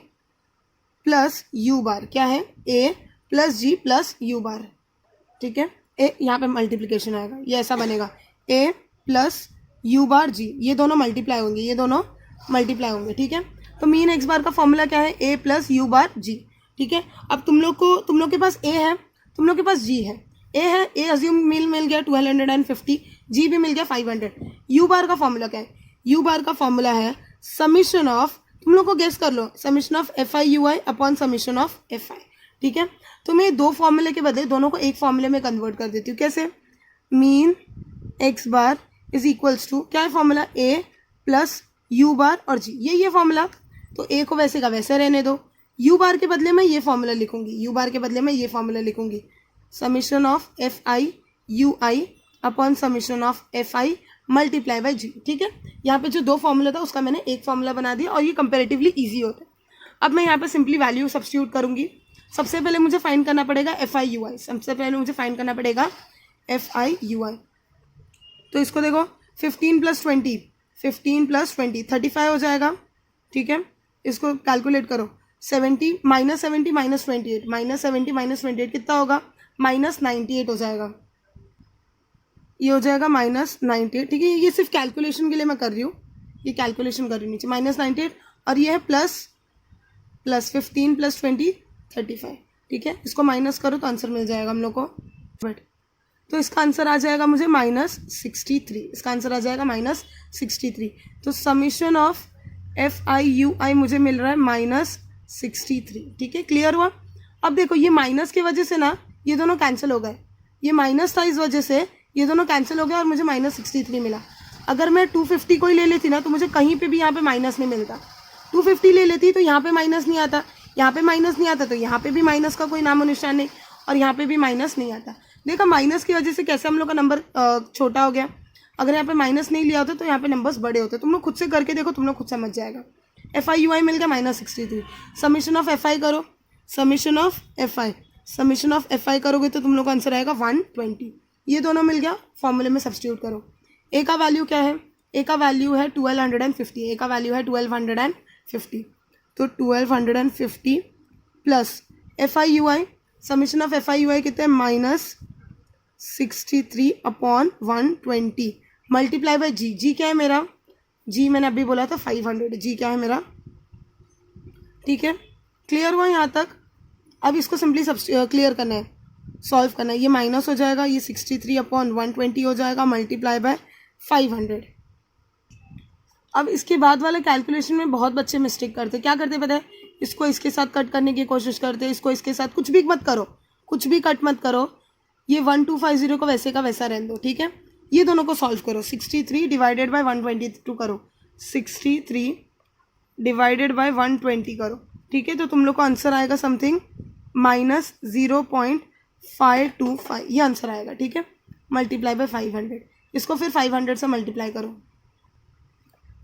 प्लस यू बार। क्या है, ए प्लस जी प्लस यू बार, ठीक है। ए यहाँ पे मल्टीप्लीकेशन आएगा, ये ऐसा बनेगा ए प्लस यू बार जी, ये दोनों मल्टीप्लाई होंगे, ठीक है। तो मीन एक्स बार का फॉर्मूला क्या है, ए प्लस यू बार जी, ठीक है। अब तुम लोग के पास ए है, तुम लोग के पास जी है। ए अज्यूम मिल गया 1250, जी भी मिल गया 500। यू बार का फॉर्मूला क्या है, यू बार का फॉर्मूला है समीशन ऑफ, तुम लोग को गेस कर लो, summation of F I U I upon summation of F I, ठीक है। तो मैं दो फॉर्मूले के बदले दोनों को एक फॉर्मूले में कन्वर्ट कर देती हूँ। कैसे, mean x bar is equals to, क्या है formula, a plus u bar और जी, ये फॉर्मूला। तो ए को वैसे का वैसे रहने दो, यू बार के बदले में ये फॉर्मूला लिखूंगी, summation of F I U I upon summation of F I multiply by G, ठीक है। यहाँ पे जो दो फॉर्मूला था उसका मैंने एक फॉर्मूला बना दिया और ये कंपेरेटिवली ईजी होता है। अब मैं यहाँ पे सिंपली वैल्यू सब्स्टिट्यूट करूंगी। सबसे पहले मुझे फाइंड करना पड़ेगा एफ आई यू आई, तो इसको देखो 15 प्लस 20 35 हो जाएगा, ठीक है। इसको कैलकुलेट करो, 70 माइनस 70 माइनस 28 कितना होगा, -98 हो जाएगा, ये हो जाएगा -98, ठीक है। ये सिर्फ कैलकुलेशन के लिए मैं कर रही हूँ, नीचे -98, और ये है प्लस 15 प्लस 20 35, ठीक है। इसको माइनस करो तो आंसर मिल जाएगा हम लोग को, बट तो इसका आंसर आ जाएगा मुझे -63। तो summation of F I U I मुझे मिल रहा है -63, ठीक है। क्लियर हुआ। अब देखो ये माइनस की वजह से ना ये दोनों कैंसिल हो गए, ये माइनस था इस वजह से ये दोनों कैंसिल हो गए और मुझे -63 मिला। अगर मैं 250 को ही ले लेती ना तो मुझे कहीं पे भी यहाँ पे माइनस नहीं मिलता। 250 ले लेती तो यहाँ पे माइनस नहीं आता, तो यहाँ पे भी माइनस का कोई नामो निशान नहीं, और यहाँ पे भी माइनस नहीं आता। देखा माइनस की वजह से कैसे हम लोग का नंबर छोटा हो गया। अगर यहाँ पे माइनस नहीं लिया होता तो यहाँ पे नंबर्स बड़े होते। तुम लोग खुद से करके देखो, तुम लोग खुद समझ जाएगा। एफ आई यू आई मिल गया -63। समीशन ऑफ एफ आई करो, समीशन ऑफ एफ आई करोगे तो तुम लोग का आंसर आएगा 120। ये दोनों मिल गया, फॉर्मूले में सब्स्टिट्यूट करो। ए का वैल्यू क्या है, ए का वैल्यू है 1250, तो 1250 plus F I U I, summation of F I U I कितने -63 upon 120 multiply by G. G क्या है मेरा, जी मैंने अभी बोला था 500, जी क्या है मेरा, ठीक है। क्लियर हुआ यहाँ तक। अब इसको सिंपली क्लियर करना है, सॉल्व करना है। ये माइनस हो जाएगा, ये 63 अपॉन 120 हो जाएगा मल्टीप्लाई बाय 500। अब इसके बाद वाले कैलकुलेशन में बहुत बच्चे मिस्टेक करते, क्या करते पता है, इसको इसके साथ कट करने की कोशिश करते, इसको इसके साथ कुछ भी कट मत करो, ये 1250 को वैसे का वैसा रहने दो, ठीक है। ये दोनों को सॉल्व करो, 63 डिवाइडेड बाय 122 करो, 63 डिवाइडेड बाय 120 करो, ठीक है। तो तुम लोग को आंसर आएगा समथिंग -0.525, ये आंसर आएगा, ठीक है। मल्टीप्लाई बाय 500, इसको फिर 500 से मल्टीप्लाई करो,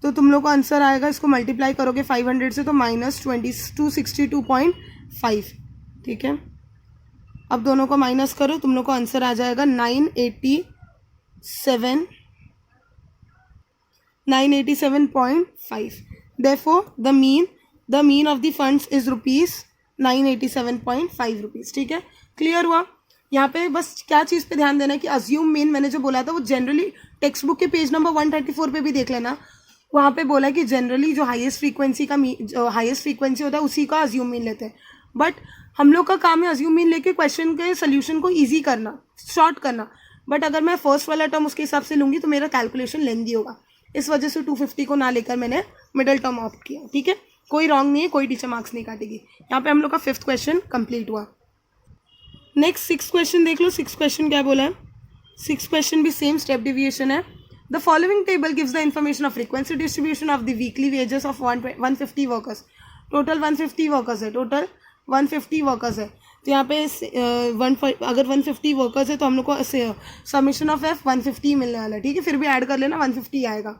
तो तुम लोग को आंसर आएगा, इसको मल्टीप्लाई करोगे 500 से तो -262.5, ठीक है। अब दोनों को माइनस करो, तुम लोग को आंसर आ जाएगा 987.5। Therefore the mean of the funds is ₹987.5 rupees, ठीक है। क्लियर हुआ। यहाँ पे बस क्या चीज़ पे ध्यान देना है कि अज्यूम मीन मैंने जो बोला था वो जनरली टेक्स्ट बुक के पेज नंबर 134 पे भी देख लेना, वहाँ पे बोला है कि जनरली जो हाईएस्ट फ्रीक्वेंसी होता है उसी का अज्यूम मीन लेते हैं, बट हम लोग का काम है अज्यूम मीन लेके क्वेश्चन के सोल्यूशन को ईजी करना, शॉर्ट करना। बट अगर मैं फर्स्ट वाला टर्म उसके हिसाब से लूँगी तो मेरा कैलकुलेशन लेंदी होगा, इस वजह से 250 को ना लेकर मैंने मिडल टर्म ऑप्ट किया, ठीक है। कोई रॉन्ग नहीं है, कोई टीचर मार्क्स नहीं काटेगी। यहाँ पे हम लोग का 5th क्वेश्चन कंप्लीट हुआ। नेक्स्ट 6th क्वेश्चन देख लो। 6th क्वेश्चन क्या बोला है? 6th क्वेश्चन भी सेम स्टेप डिविएशन है। The following table gives the information of frequency distribution of the weekly wages of 150 workers. Total 150 workers है, टोटल 150 वर्कर्स है। तो यहाँ पे अगर 150 वर्कर्स है तो हम लोग को समीशन ऑफ एफ 150 मिलने वाला है, ठीक है। फिर भी ऐड कर लेना, 150 आएगा।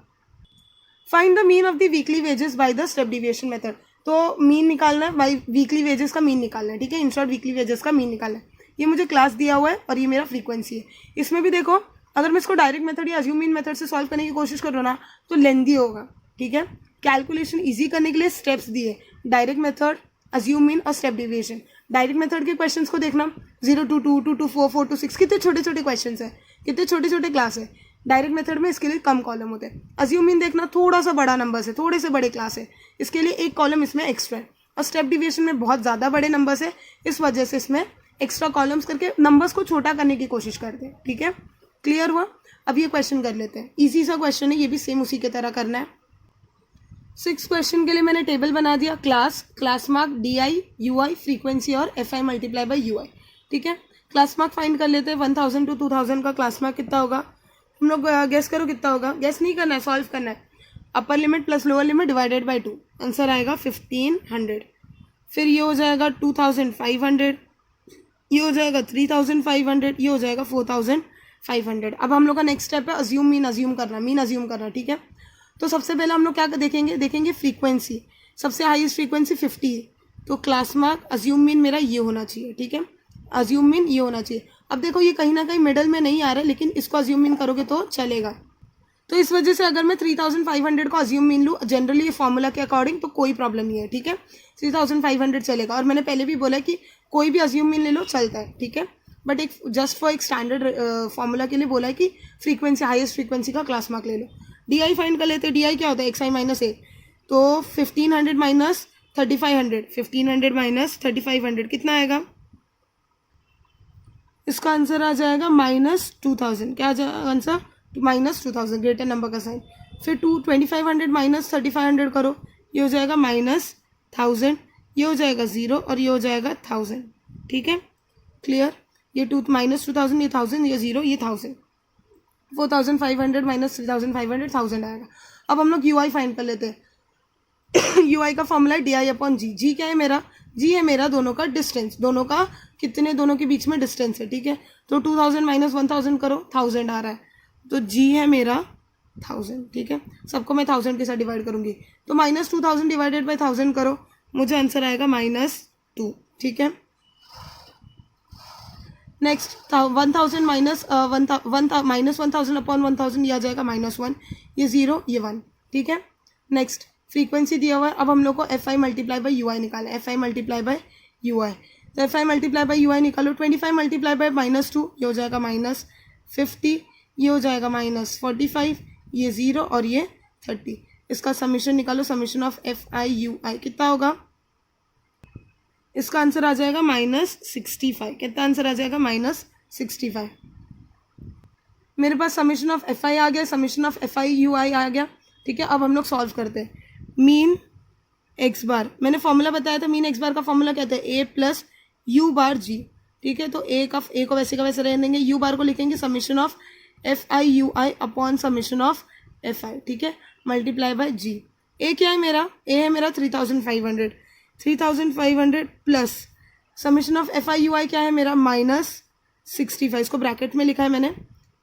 Find the mean of the weekly wages by the step deviation method. तो मीन निकालना है, बाई वीकली वेजेस का मीन निकालना है, ठीक है। इन शॉर्ट वीकली वेजेस का मीन निकालना है। ये मुझे क्लास दिया हुआ है और ये मेरा फ्रीक्वेंसी है। इसमें भी देखो, अगर मैं इसको डायरेक्ट मेथड या अज्यूम मीन मेथड से सॉल्व करने की कोशिश कर रहा हूँ ना तो लेंदी होगा, ठीक है। कैलकुलेशन ईजी करने के लिए स्टेप्स दिए, डायरेक्ट मेथड, अज्यूम मीन और स्टेप डिविएशन। डायरेक्ट मेथड के क्वेश्चंस को देखना, 0 to 2, 2 to 4, 4 to 6, कितने छोटे छोटे क्वेश्चन है, कितने छोटे छोटे क्लास है। डायरेक्ट मेथड में इसके लिए कम कॉलम होते हैं। अज्यूम मीन देखना, थोड़ा सा बड़ा नंबर है, थोड़े से बड़े क्लास है, इसके लिए एक कॉलम इसमें एक्स्ट्रा है। और स्टेप डिविएशन में बहुत ज़्यादा बड़े नंबर्स है, इस वजह से इसमें एक्स्ट्रा कॉलम्स करके नंबर्स को छोटा करने की कोशिश करते हैं, ठीक है। क्लियर हुआ। अब ये क्वेश्चन कर लेते हैं, इजी सा क्वेश्चन है, ये भी सेम उसी की तरह करना है। 6 क्वेश्चन के लिए मैंने टेबल बना दिया, class mark, DI, UI, frequency और FI मल्टीप्लाई बाई UI, ठीक है। क्लास मार्क फाइंड कर लेते हैं। 1000 to 2000 का क्लास मार्क कितना होगा, हम लोग गेस करो कितना होगा। गेस नहीं करना है, सॉल्व करना है। Upper limit plus lower limit divided by 2, answer आएगा 1500। फिर ये हो जाएगा 2500, ये हो जाएगा 3500, ये हो जाएगा 4500। अब हम लोग का नेक्स्ट स्टेप है अज्यूम मीन अज्यूम करना, ठीक है। तो सबसे पहले हम लोग क्या देखेंगे फ्रीक्वेंसी। सबसे हाईएस्ट फ्रीक्वेंसी 50 है, तो क्लास मार्क अज्यूम मीन मेरा ये होना चाहिए, ठीक है। अज्यूम मीन ये होना चाहिए। अब देखो ये कहीं ना कहीं मिडल में नहीं आ रहा है, लेकिन इसको अज्यूम मीन करोगे तो चलेगा। तो इस वजह से अगर मैं 3500 को अज्यूम मीन लूँ जनरली ये फॉर्मूला के अकॉर्डिंग, तो कोई प्रॉब्लम नहीं है, ठीक है। 3500 चलेगा। और मैंने पहले भी बोला कि कोई भी अज्यूम मीन ले लो चलता है, ठीक है। बट एक जस्ट फॉर एक स्टैंडर्ड फॉर्मूला के लिए बोला है कि फ्रीक्वेंसी, हाईएस्ट फ्रीक्वेंसी का क्लास मार्क ले लो। DI फाइंड कर लेते हैं। DI क्या होता है, XI माइनस A। तो 1500 माइनस 3500, 1500 माइनस 3500 कितना आएगा, इसका आंसर आ जाएगा -2000। क्या आ जाएगा आंसर, -2000, ग्रेटर नंबर का साइन। फिर 2500 माइनस 3500 करो, ये हो जाएगा -1000, ये हो जाएगा 0 और ये हो जाएगा 1000, ठीक है। क्लियर। ये -2000, ये 1000, ये 0, ये 1000। 4500 माइनस 3500, 1000 आएगा। अब हम लोग UI फाइंड कर लेते हैं। UI का फॉर्मूला है DI/G। G क्या है मेरा, G है मेरा दोनों का डिस्टेंस, दोनों के बीच में डिस्टेंस है, ठीक है। तो 2000 माइनस 1000 करो, 1000 आ रहा है, तो G है मेरा 1000, ठीक है। सबको मैं 1000 के साथ डिवाइड करूंगी, तो -2000 डिवाइडेड बाई 1000 करो, मुझे आंसर आएगा -2, ठीक है। नेक्स्ट 1000 माइनस 1000 अपॉन 1000, यह आ जाएगा -1, ये 0, ये 1, ठीक है। नेक्स्ट फ्रीक्वेंसी दिया हुआ है। अब हम लोग को FI मल्टीप्लाई बाई UI निकालना है। FI मल्टीप्लाई बाई UI, तो FI मल्टीप्लाई बाई UI निकालो। 25 मल्टीप्लाई बाई -2, ये हो जाएगा -50, ये हो जाएगा -45, ये 0 और ये 30। इसका समीशन निकालो, समीशन ऑफ FI UI कितना होगा, इसका आंसर आ जाएगा -65। कितना आंसर आ जाएगा, -65। मेरे पास समीशन ऑफ FI आ गया, समीशन ऑफ FI UI आ गया, ठीक है। अब हम लोग सॉल्व करते हैं। मीन x बार, मैंने फॉर्मूला बताया था, मीन x बार का फॉर्मूला कहते हैं A plus U bar G, ठीक है। तो A को वैसे का वैसे रहने देंगे, U बार को लिखेंगे summation of FIUI upon summation of FI, ठीक है, मल्टीप्लाई बाय G। ए क्या है मेरा, ए है मेरा 3500 प्लस समीशन ऑफ FIUI क्या है मेरा -65, इसको ब्रैकेट में लिखा है मैंने,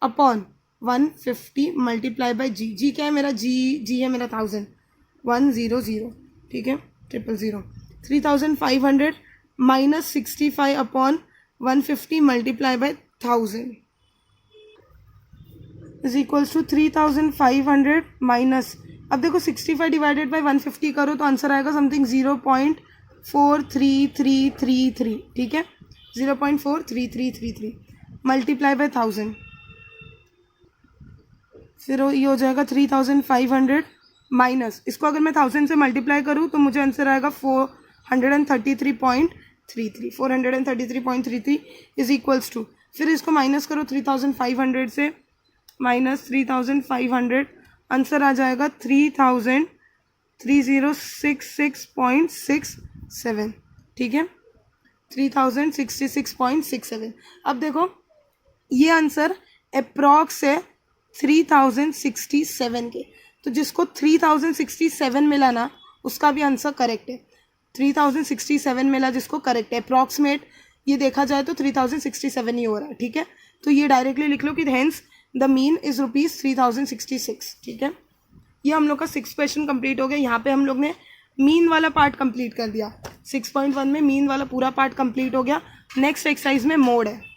upon 150 multiply bye G। G क्या है मेरा, G है मेरा 1000, 100, ठीक है, 000, 3500 -65 अपॉन 150 multiply by 1000 is equals to 3500 minus, अब देखो 65 डिवाइडेड बाय 150 करो तो आंसर आएगा समथिंग 0.43333, ठीक है, 0.43333 मल्टीप्लाई बाय 1000, फिर ये हो जाएगा 3500 माइनस, इसको अगर मैं 1000 से मल्टीप्लाई करूँ तो मुझे आंसर आएगा 433.33 इज इक्वल्स टू, फिर इसको माइनस करो 3500 से, माइनस 3500, आंसर आ जाएगा 3066.67, ठीक है, 3066.67। अब देखो ये आंसर अप्रॉक्स है 3067 के, तो जिसको 3067 मिला ना उसका भी आंसर करेक्ट है, 3067 मिला जिसको करेक्ट है, अप्रॉक्सीमेट ये देखा जाए तो 3067 ही हो रहा है, ठीक है, तो ये डायरेक्टली लिख लो कि हेंस द मीन इज ₹3066, ठीक है। ये हम लोग का 6 क्वेश्चन कंप्लीट हो गया। यहाँ पे हम लोग ने मीन वाला पार्ट कंप्लीट कर दिया, 6.1 में मीन वाला पूरा पार्ट कंप्लीट हो गया। नेक्स्ट एक्सरसाइज में मोड है।